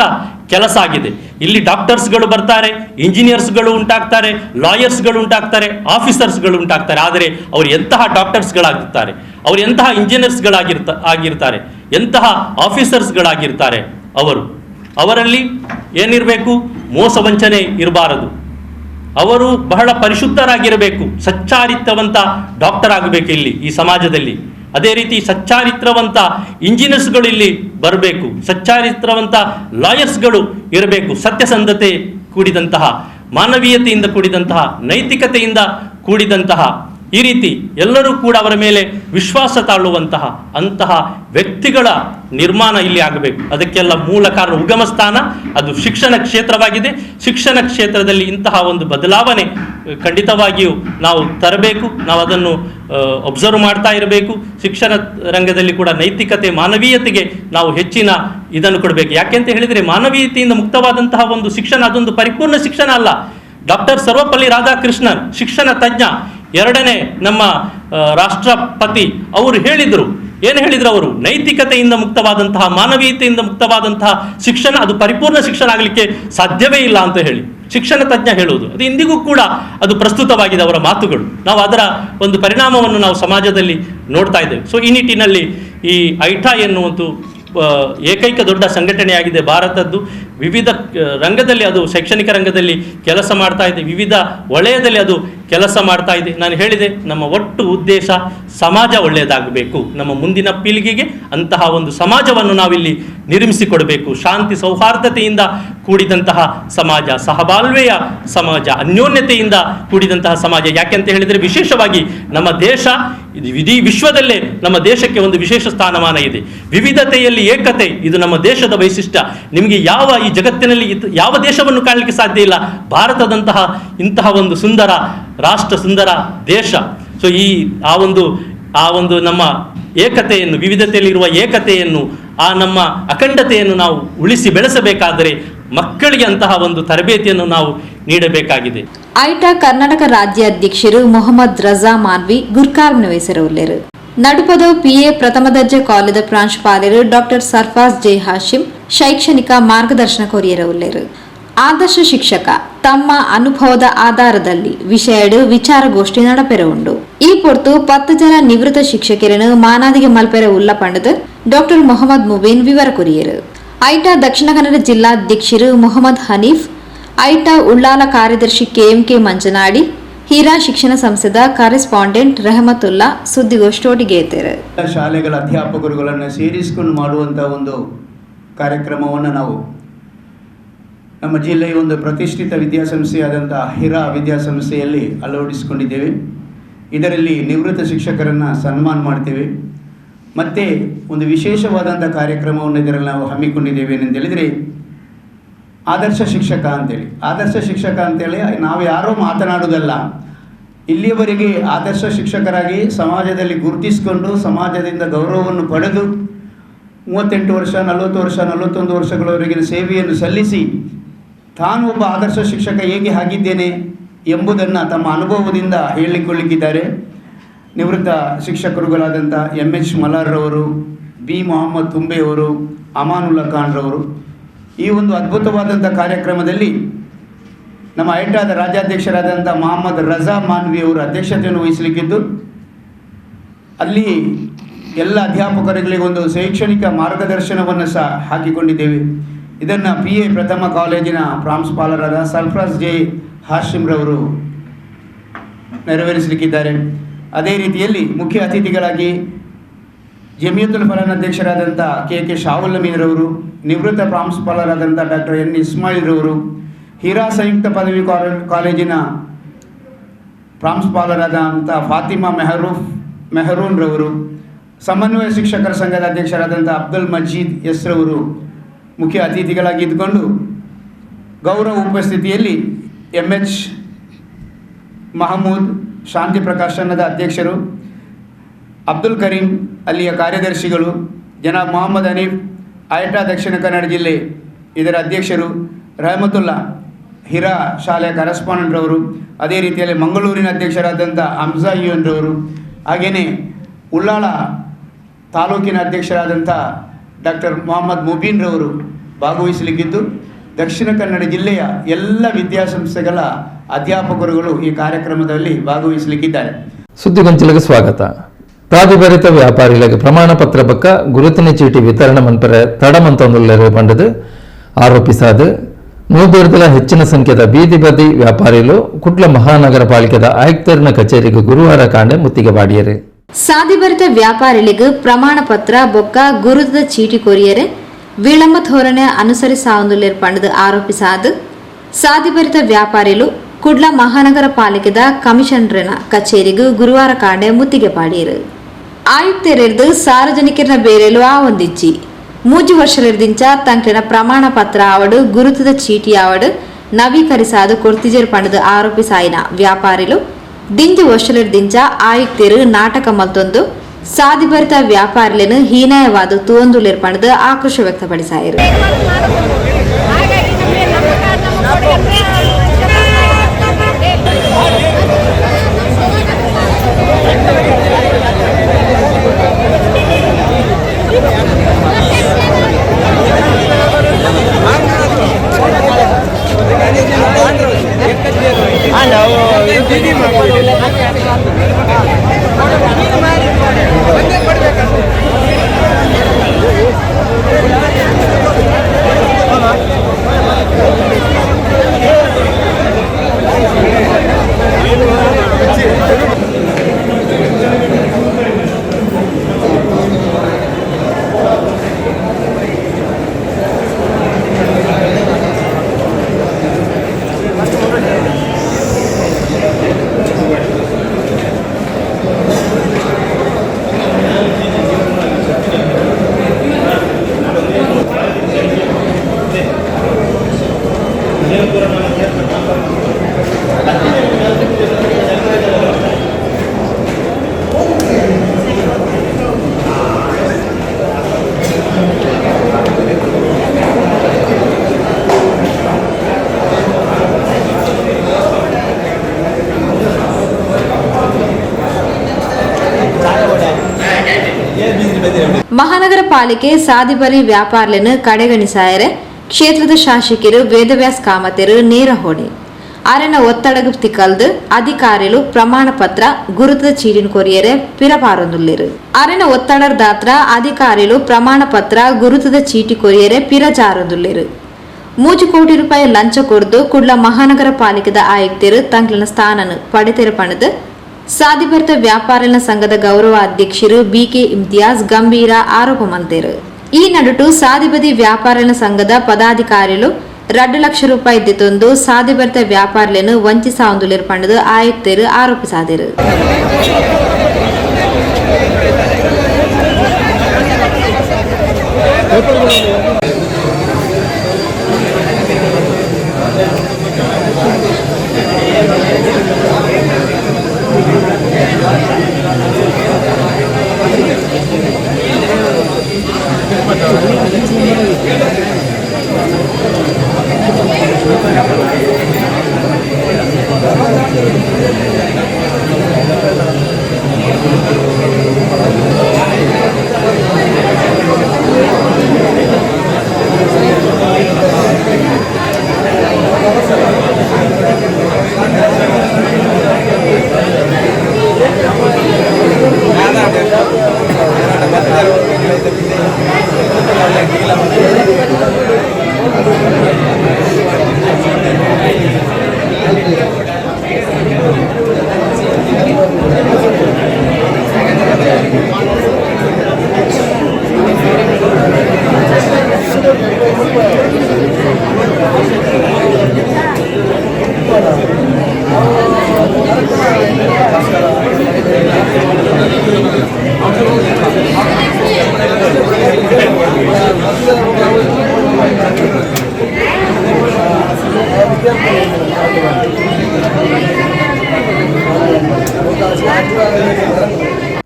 ಕೆಲಸ ಆಗಿದೆ. ಇಲ್ಲಿ ಡಾಕ್ಟರ್ಸ್ಗಳು ಬರ್ತಾರೆ, ಇಂಜಿನಿಯರ್ಸ್ಗಳು ಉಂಟಾಗ್ತಾರೆ, ಲಾಯರ್ಸ್ಗಳು ಉಂಟಾಗ್ತಾರೆ, ಆಫೀಸರ್ಸ್ಗಳು ಉಂಟಾಗ್ತಾರೆ. ಆದರೆ ಅವರು ಎಂತಹ ಡಾಕ್ಟರ್ಸ್ಗಳಾಗಿರ್ತಾರೆ, ಅವರು ಎಂತಹ ಇಂಜಿನಿಯರ್ಸ್ಗಳಾಗಿರ್ತಾರೆ, ಎಂತಹ ಆಫೀಸರ್ಸ್ಗಳಾಗಿರ್ತಾರೆ. ಅವರಲ್ಲಿ ಏನಿರಬೇಕು? ಮೋಸ ವಂಚನೆ ಇರಬಾರದು. ಅವರು ಬಹಳ ಪರಿಶುದ್ಧರಾಗಿರಬೇಕು, ಸಚ್ಚಾರಿತ್ರವಂತ ಡಾಕ್ಟರ್ ಆಗಬೇಕು ಇಲ್ಲಿ ಈ ಸಮಾಜದಲ್ಲಿ. ಅದೇ ರೀತಿ ಸಚ್ಚಾರಿತ್ರವಂತ ಇಂಜಿನಿಯರ್ಸ್ಗಳು ಇಲ್ಲಿ ಬರಬೇಕು, ಸಚ್ಚಾರಿತ್ರವಂತ ಲಾಯರ್ಸ್ಗಳು ಇರಬೇಕು. ಸತ್ಯಸಂಧತೆ ಕೂಡಿದಂತಹ, ಮಾನವೀಯತೆಯಿಂದ ಕೂಡಿದಂತಹ, ನೈತಿಕತೆಯಿಂದ ಕೂಡಿದಂತಹ, ಈ ರೀತಿ ಎಲ್ಲರೂ ಕೂಡ ಅವರ ಮೇಲೆ ವಿಶ್ವಾಸ ತಾಳುವಂತಹ ಅಂತಹ ವ್ಯಕ್ತಿಗಳ ನಿರ್ಮಾಣ ಇಲ್ಲಿ ಆಗಬೇಕು. ಅದಕ್ಕೆಲ್ಲ ಮೂಲ ಕಾರಣ, ಉಗಮ ಸ್ಥಾನ ಅದು ಶಿಕ್ಷಣ ಕ್ಷೇತ್ರವಾಗಿದೆ. ಶಿಕ್ಷಣ ಕ್ಷೇತ್ರದಲ್ಲಿ ಇಂತಹ ಒಂದು ಬದಲಾವಣೆ ಖಂಡಿತವಾಗಿಯೂ ನಾವು ತರಬೇಕು. ನಾವು ಅದನ್ನು ಒಬ್ಸರ್ವ್ ಮಾಡ್ತಾ ಇರಬೇಕು. ಶಿಕ್ಷಣ ರಂಗದಲ್ಲಿ ಕೂಡ ನೈತಿಕತೆ, ಮಾನವೀಯತೆಗೆ ನಾವು ಹೆಚ್ಚಿನ ಇದನ್ನು ಕೊಡಬೇಕು. ಯಾಕೆಂತ ಹೇಳಿದರೆ, ಮಾನವೀಯತೆಯಿಂದ ಮುಕ್ತವಾದಂತಹ ಒಂದು ಶಿಕ್ಷಣ ಅದೊಂದು ಪರಿಪೂರ್ಣ ಶಿಕ್ಷಣ ಅಲ್ಲ. ಡಾಕ್ಟರ್ ಸರ್ವಪಲ್ಲಿ ರಾಧಾಕೃಷ್ಣನ್, ಶಿಕ್ಷಣ ತಜ್ಞ, 2ನೇ ನಮ್ಮ ರಾಷ್ಟ್ರಪತಿ, ಅವರು ಹೇಳಿದರು. ಏನು ಹೇಳಿದ್ರು ಅವರು? ನೈತಿಕತೆಯಿಂದ ಮುಕ್ತವಾದಂತಹ, ಮಾನವೀಯತೆಯಿಂದ ಮುಕ್ತವಾದಂತಹ ಶಿಕ್ಷಣ ಅದು ಪರಿಪೂರ್ಣ ಶಿಕ್ಷಣ ಆಗಲಿಕ್ಕೆ ಸಾಧ್ಯವೇ ಇಲ್ಲ ಅಂತ ಹೇಳಿ ಶಿಕ್ಷಣ ತಜ್ಞ ಹೇಳುವುದು. ಅದು ಇಂದಿಗೂ ಕೂಡ ಅದು ಪ್ರಸ್ತುತವಾಗಿದೆ ಅವರ ಮಾತುಗಳು. ನಾವು ಅದರ ಒಂದು ಪರಿಣಾಮವನ್ನು ನಾವು ಸಮಾಜದಲ್ಲಿ ನೋಡ್ತಾ ಇದ್ದೇವೆ. ಸೊ ಈ ನಿಟ್ಟಿನಲ್ಲಿ ಈ ಐಟಾ ಎನ್ನುವಂಥ ಏಕೈಕ ದೊಡ್ಡ ಸಂಘಟನೆಯಾಗಿದೆ ಭಾರತದ್ದು. ವಿವಿಧ ರಂಗದಲ್ಲಿ ಅದು ಶೈಕ್ಷಣಿಕ ರಂಗದಲ್ಲಿ ಕೆಲಸ ಮಾಡ್ತಾ ಇದೆ, ವಿವಿಧ ವಲಯದಲ್ಲಿ ಅದು ಕೆಲಸ ಮಾಡ್ತಾ ಇದೆ. ನಾನು ಹೇಳಿದೆ, ನಮ್ಮ ಒಟ್ಟು ಉದ್ದೇಶ ಸಮಾಜ ಒಳ್ಳೆಯದಾಗಬೇಕು, ನಮ್ಮ ಮುಂದಿನ ಪೀಳಿಗೆಗೆ ಅಂತಹ ಒಂದು ಸಮಾಜವನ್ನು ನಾವಿಲ್ಲಿ ನಿರ್ಮಿಸಿಕೊಡಬೇಕು. ಶಾಂತಿ ಸೌಹಾರ್ದತೆಯಿಂದ ಕೂಡಿದಂತಹ ಸಮಾಜ, ಸಹಬಾಳ್ವೆಯ ಸಮಾಜ, ಅನ್ಯೋನ್ಯತೆಯಿಂದ ಕೂಡಿದಂತಹ ಸಮಾಜ. ಯಾಕೆಂತ ಹೇಳಿದರೆ, ವಿಶೇಷವಾಗಿ ನಮ್ಮ ದೇಶ ಇಡೀ ವಿಶ್ವದಲ್ಲೇ ನಮ್ಮ ದೇಶಕ್ಕೆ ಒಂದು ವಿಶೇಷ ಸ್ಥಾನಮಾನ ಇದೆ. ವಿವಿಧತೆಯಲ್ಲಿ ಏಕತೆ, ಇದು ನಮ್ಮ ದೇಶದ ವೈಶಿಷ್ಟ್ಯ. ನಿಮಗೆ ಈ ಜಗತ್ತಿನಲ್ಲಿ ಯಾವ ದೇಶವನ್ನು ಕಾಣಲಿಕ್ಕೆ ಸಾಧ್ಯ ಇಲ್ಲ ಭಾರತದಂತಹ ಇಂತಹ ಒಂದು ಸುಂದರ ರಾಷ್ಟ್ರ, ಸುಂದರ ದೇಶ. ಸೊ ಆ ಒಂದು ನಮ್ಮ ಏಕತೆಯನ್ನು, ವಿವಿಧತೆಯಲ್ಲಿರುವ ಏಕತೆಯನ್ನು, ಆ ನಮ್ಮ ಅಖಂಡತೆಯನ್ನು ನಾವು ಉಳಿಸಿ ಬೆಳೆಸಬೇಕಾದರೆ ಮಕ್ಕಳಿಗೆ ಅಂತಹ ಒಂದು ತರಬೇತಿಯನ್ನು ನಾವು ನೀಡಬೇಕಾಗಿದೆ. ಐಟಾ ಕರ್ನಾಟಕ ರಾಜ್ಯ ಅಧ್ಯಕ್ಷರು ಮೊಹಮ್ಮದ್ ರಜಾ ಮಾನ್ವಿ ಗುರ್ಕಾರ್ ನವೆಸರವುಳ್ಳರು. ನಡುಪದ ಪಿಎ ಪ್ರಥಮ ದರ್ಜೆ ಕಾಲೇಜು ಪ್ರಾಂಶುಪಾಲರು ಡಾಕ್ಟರ್ ಸರ್ಫಾಸ್ ಜೆ ಹಾಶಿಂ ಶೈಕ್ಷಣಿಕ ಮಾರ್ಗದರ್ಶನ ಕೊರಿಯರವುಳ್ಳರು. ಆದರ್ಶ ಶಿಕ್ಷಕ ತಮ್ಮ ಅನುಭವದ ಆಧಾರದಲ್ಲಿ ವಿಚಾರಗೋಷ್ಠಿ ನಡಪೆರವುಂಡು. ಈ ಪೊರ್ತು 10 ಜನ ನಿವೃತ್ತ ಶಿಕ್ಷಕರನ್ನು ಮಾನಾದಿಗೆ ಮಲ್ಪೆರ ಉಲ್ಲ ಪಂಡದು ಡಾಕ್ಟರ್ ಮೊಹಮ್ಮದ್ ಮುಬೀನ್ ವಿವರ ಕೊರಿಯರು. ಐಟಾ ದಕ್ಷಿಣ ಕನ್ನಡ ಜಿಲ್ಲಾಧ್ಯಕ್ಷರು ಮೊಹಮ್ಮದ್ ಹನೀಫ್, ಐಟಾ ಉಳ್ಳಾಲ ಕಾರ್ಯದರ್ಶಿ ಕೆಎಂಕೆ ಮಂಜನಾಡಿ, ಹೀರಾ ಶಿಕ್ಷಣ ಸಂಸ್ಥೆದ ಕರೆಸ್ಪಾಂಡೆಂಟ್ ರೆಹಮತುಲ್ಲಾ ಸುದ್ದಿಗೋಷ್ಠಿಗೆ ಎತ್ತರು. ಶಾಲೆಗಳ ಅಧ್ಯಾಪಕರುಗಳನ್ನು ಸೇರಿಸಿಕೊಂಡು ಮಾಡುವಂಥ ಒಂದು ಕಾರ್ಯಕ್ರಮವನ್ನು ನಾವು ನಮ್ಮ ಜಿಲ್ಲೆಯ ಒಂದು ಪ್ರತಿಷ್ಠಿತ ವಿದ್ಯಾಸಂಸ್ಥೆಯಾದಂಥ ಹಿರಾ ವಿದ್ಯಾಸಂಸ್ಥೆಯಲ್ಲಿ ಅಳವಡಿಸಿಕೊಂಡಿದ್ದೇವೆ. ಇದರಲ್ಲಿ ನಿವೃತ್ತ ಶಿಕ್ಷಕರನ್ನು ಸನ್ಮಾನ ಮಾಡ್ತೇವೆ. ಮತ್ತು ಒಂದು ವಿಶೇಷವಾದಂಥ ಕಾರ್ಯಕ್ರಮವನ್ನು ಇದರಲ್ಲಿ ನಾವು ಹಮ್ಮಿಕೊಂಡಿದ್ದೇವೆ ಏನೆಂದು ಹೇಳಿದರೆ, ಆದರ್ಶ ಶಿಕ್ಷಕ ಅಂತೇಳಿ. ಆದರ್ಶ ಶಿಕ್ಷಕ ಅಂತೇಳಿ ನಾವು ಯಾರೂ ಮಾತನಾಡುವುದಲ್ಲ. ಇಲ್ಲಿಯವರೆಗೆ ಆದರ್ಶ ಶಿಕ್ಷಕರಾಗಿ ಸಮಾಜದಲ್ಲಿ ಗುರುತಿಸಿಕೊಂಡು ಸಮಾಜದಿಂದ ಗೌರವವನ್ನು ಪಡೆದು 38 ವರ್ಷ 40 ವರ್ಷ 41 ವರ್ಷಗಳವರೆಗಿನ ಸೇವೆಯನ್ನು ಸಲ್ಲಿಸಿ ತಾನು ಒಬ್ಬ ಆದರ್ಶ ಶಿಕ್ಷಕ ಹೇಗೆ ಆಗಿದ್ದೇನೆ ಎಂಬುದನ್ನು ತಮ್ಮ ಅನುಭವದಿಂದ ಹೇಳಿಕೊಳ್ಳಿಕ್ಕಿದ್ದಾರೆ ನಿವೃತ್ತ ಶಿಕ್ಷಕರುಗಳಾದಂಥ MH ಮಲಾರ್ರವರು, B ಮೊಹಮ್ಮದ್ ತುಂಬೆಯವರು, ಅಮಾನುಲ್ಲಾ ಖಾನ್ರವರು. ಈ ಒಂದು ಅದ್ಭುತವಾದಂಥ ಕಾರ್ಯಕ್ರಮದಲ್ಲಿ ನಮ್ಮ ಐಟಾದ ರಾಜ್ಯಾಧ್ಯಕ್ಷರಾದಂಥ ಮೊಹಮ್ಮದ್ ರಜಾ ಮಾನ್ವಿ ಅವರು ಅಧ್ಯಕ್ಷತೆಯನ್ನು ವಹಿಸಲಿಕ್ಕಿದ್ದು, ಅಲ್ಲಿ ಎಲ್ಲ ಅಧ್ಯಾಪಕರುಗಳಿಗೆ ಒಂದು ಶೈಕ್ಷಣಿಕ ಮಾರ್ಗದರ್ಶನವನ್ನು ಸಹ ಹಾಕಿಕೊಂಡಿದ್ದೇವೆ. ಇದನ್ನು PA ಪ್ರಥಮ ಕಾಲೇಜಿನ ಪ್ರಾಂಶುಪಾಲರಾದ ಸರ್ಫರಾಜ್ J ಹಾಶಿಮ್ರವರು ನೆರವೇರಿಸಲಿಕ್ಕಿದ್ದಾರೆ. ಅದೇ ರೀತಿಯಲ್ಲಿ ಮುಖ್ಯ ಅತಿಥಿಗಳಾಗಿ ಜಮಿಯತುಲ್ ಫಲಾನ್ ಅಧ್ಯಕ್ಷರಾದಂಥ KK ಶಾಹುಲ್ ಅಮೀನ್ರವರು, ನಿವೃತ್ತ ಪ್ರಾಂಶುಪಾಲರಾದಂಥ ಡಾಕ್ಟರ್ N ಇಸ್ಮಾಯಿಲ್ರವರು, ಹೀರಾ ಸಂಯುಕ್ತ ಪದವಿ ಕಾಲೇಜಿನ ಪ್ರಾಂಶುಪಾಲರಾದಂಥ ಫಾತಿಮಾ ಮೆಹರೂನ್ರವರು, ಸಮನ್ವಯ ಶಿಕ್ಷಕರ ಸಂಘದ ಅಧ್ಯಕ್ಷರಾದಂಥ ಅಬ್ದುಲ್ ಮಜೀದ್ ಎಸ್ ರವರು ಮುಖ್ಯ ಅತಿಥಿಗಳಾಗಿ ಇದ್ದುಕೊಂಡು ಗೌರವ ಉಪಸ್ಥಿತಿಯಲ್ಲಿ MH ಮಹಮೂದ್ ಶಾಂತಿ ಪ್ರಕಾಶನದ ಅಧ್ಯಕ್ಷರು, ಅಬ್ದುಲ್ ಕರೀಂ ಅಲ್ಲಿಯ ಕಾರ್ಯದರ್ಶಿಗಳು, ಜನಾಬ್ ಮೊಹಮ್ಮದ್ ಹನೀಫ್ ಐಟಾ ದಕ್ಷಿಣ ಕನ್ನಡ ಜಿಲ್ಲೆ ಇದರ ಅಧ್ಯಕ್ಷರು, ರಹಮತುಲ್ಲಾ ಹಿರಾ ಶಾಲೆಯ ಕರೆಸ್ಪಾಂಡೆಂಟ್ರವರು, ಅದೇ ರೀತಿಯಲ್ಲಿ ಮಂಗಳೂರಿನ ಅಧ್ಯಕ್ಷರಾದಂಥ ಹಮ್ಜಾ ಯುನ್ರವರು, ಹಾಗೆಯೇ ಉಳ್ಳಾಳ ತಾಲೂಕಿನ ಅಧ್ಯಕ್ಷರಾದಂಥ ಡಾಕ್ಟರ್ ಮೊಹಮ್ಮದ್ ಮುಬೀನ್ರವರು ಭಾಗವಹಿಸಲಿಕ್ಕಿದ್ದು, ದಕ್ಷಿಣ ಕನ್ನಡ ಜಿಲ್ಲೆಯ ಎಲ್ಲ ವಿದ್ಯಾಸಂಸ್ಥೆಗಳ ಅಧ್ಯಾಪಕರುಗಳು ಈ ಕಾರ್ಯಕ್ರಮದಲ್ಲಿ ಭಾಗವಹಿಸಲಿಕ್ಕಿದ್ದಾರೆ. ಸುದ್ದಿಗೊಂಚಲಿಗೆ ಸ್ವಾಗತ. ಪ್ರಾಧಿಭರಿತ ವ್ಯಾಪಾರಿಗಳಿಗೆ ಪ್ರಮಾಣ ಪತ್ರ ಪಕ್ಕ ಗುರುತಿನ ಚೀಟಿ ವಿತರಣೆ ಮನ್ಪರೆ ತಡಮಂತೊಂದುಲ್ಲೆರು ಪಂಡದು ಆರೋಪಿಸಾದು ನೂದೂರದಲ ಹೆಚ್ಚಿನ ಸಂಖ್ಯೆಯ ಬೀದಿ ಬದಿ ವ್ಯಾಪಾರಿಗಳು ಕುಟ್ಲ ಮಹಾನಗರ ಪಾಲಿಕೆದ ಆಯುಕ್ತರಿನ ಕಚೇರಿಗೆ ಗುರುವಾರ ಕಾಂಡೆ ಮುತ್ತಿಗೆ ಬಾಡಿಯರು. ಸಾಧಿಭರಿತ ವ್ಯಾಪಾರಿಗಳಿಗೆ ಪ್ರಮಾಣ ಪತ್ರ ಬೊಕ್ಕ ಗುರುತದ ಚೀಟಿ ಕೊರಿಯರೆ ವಿಳಂಬ ಧೋರಣೆ ಅನುಸರಿಸಾವುದಿಲ್ಲ ಪಂಡದು ಆರೋಪಿಸಾದು ಸಾಧಿಭರಿತ ವ್ಯಾಪಾರಿಗಳು ಕುಡ್ಲ ಮಹಾನಗರ ಪಾಲಿಕೆದ ಕಮಿಷನರ್ನ ಕಚೇರಿಗೆ ಗುರುವಾರ ಕಾಂಡೆ ಮುತ್ತಿಗೆ ಪಾಡಿಯರು. ಆಯುಕ್ತರಿರ್ದು ಸಾರ್ವಜನಿಕರನ್ನ ಬೇರೆಲು ಆವೊಂದಿಚ್ಚಿ 3 ವರ್ಷಲಿರ್ದಿಂಚ ತಂಕ್ಲಿನ ಪ್ರಮಾಣ ಪತ್ರ ಆವಡು ಗುರುತದ ಚೀಟಿ ಆವಡು ನವೀಕರಿಸಾದು ಕೊಡ್ತಿಜರ್ ಪಂಡದು ಆರೋಪಿಸಾಯಿನ ವ್ಯಾಪಾರಿಗಳು ದಿಂಜು ವರ್ಷಲಿರ್ದಿಂಚ ಆಯುಕ್ತರು ನಾಟಕ ಮಲ್ತೊಂದು ಸಾಧಿಭರಿತ ವ್ಯಾಪಾರಿలను ಹೀನಾಯವಾದ ತೂಂದುಲಿರ್ ಪಂಡದು ಆಕ್ರೋಶ ವ್ಯಕ್ತಪಡಿಸಾಯಿರು. ಮಹಾನಗರ ಪಾಲಿಕೆ ಸಾಧಿಬರಿ ವ್ಯಾಪಾರలను ಕಡೆಗಣಿಸಾಯರೆ ಕ್ಷೇತ್ರದ ಶಾಸಕರು ವೇದವ್ಯಾಸ್ ಕಾಮತೆರು ನೇರ ಹೊಣೆ ಅರೆನ ಒತ್ತಡಗು ತಿಕ್ಕಲ್ದು ಅಧಿಕಾರಿಗಳು ಪ್ರಮಾಣ ಪತ್ರ ಗುರುತದ ಚೀಟಿನ ಕೊರಿಯರೆ ಪಿರಪಾರೊಂದುಲ್ಲಿರು ಅರೆನ ಒತ್ತಡರ ದಾತ್ರ ಅಧಿಕಾರಿಗಳು ಪ್ರಮಾಣ ಪತ್ರ ಗುರುತದ ಚೀಟಿ ಕೊರಿಯರೆ ಪಿರಜಾರೊಂದುಲ್ಲಿರು 3 ಕೋಟಿ ರೂಪಾಯಿ ಲಂಚ ಕೊರ್ದು ಕುಡ್ಲ ಮಹಾನಗರ ಪಾಲಿಕೆದ ಆಯುಕ್ತರು ತಂಕ್ಲನ ಸ್ಥಾನನು ಪಡೆತೆರ ಪಣದು ಸಾಧಿಭರಿತ ವ್ಯಾಪಾರನ ಸಂಘದ ಗೌರವ ಅಧ್ಯಕ್ಷರು BK ಇಮ್ತಿಯಾಜ್ ಗಂಭೀರ ಆರೋಪ ಮಂತೇರು. ಈ ನಡುಟು ಸಾಧಿಬದಿ ವ್ಯಾಪಾರನ ಸಂಘದ ಪದಾಧಿಕಾರಿಗಳು 2 ಲಕ್ಷ ರೂಪಾಯಿ ದಿತ್ತೊಂದು ಸಾಧಿಭರಿತ ವ್ಯಾಪಾರలను ವಂಚಿಸಾವುದಿಲ್ಲ ಪಂಡದು ಆಯುಕ್ತರು ಆರೋಪಿಸಾದರು.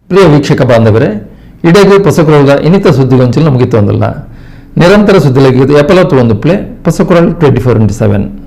ಪ್ರಿಯ ವೀಕ್ಷಕ ಬಾಂಧವರೇ, ಇಡೀ ಪೊಸಕುರಲ್ದ ಇನ್ನಿತ ಸುದ್ದಿಗೊಂಚಲು ಮುಗಿತೊಂದಿಲ್ಲ. ನಿರಂತರ ಸುದ್ದಿಲಗಿ ಎಪ್ಪಲತ್ತು ಒಂದು ಪ್ಲೇ ಪೊಸಕುರಲ್ 24/7.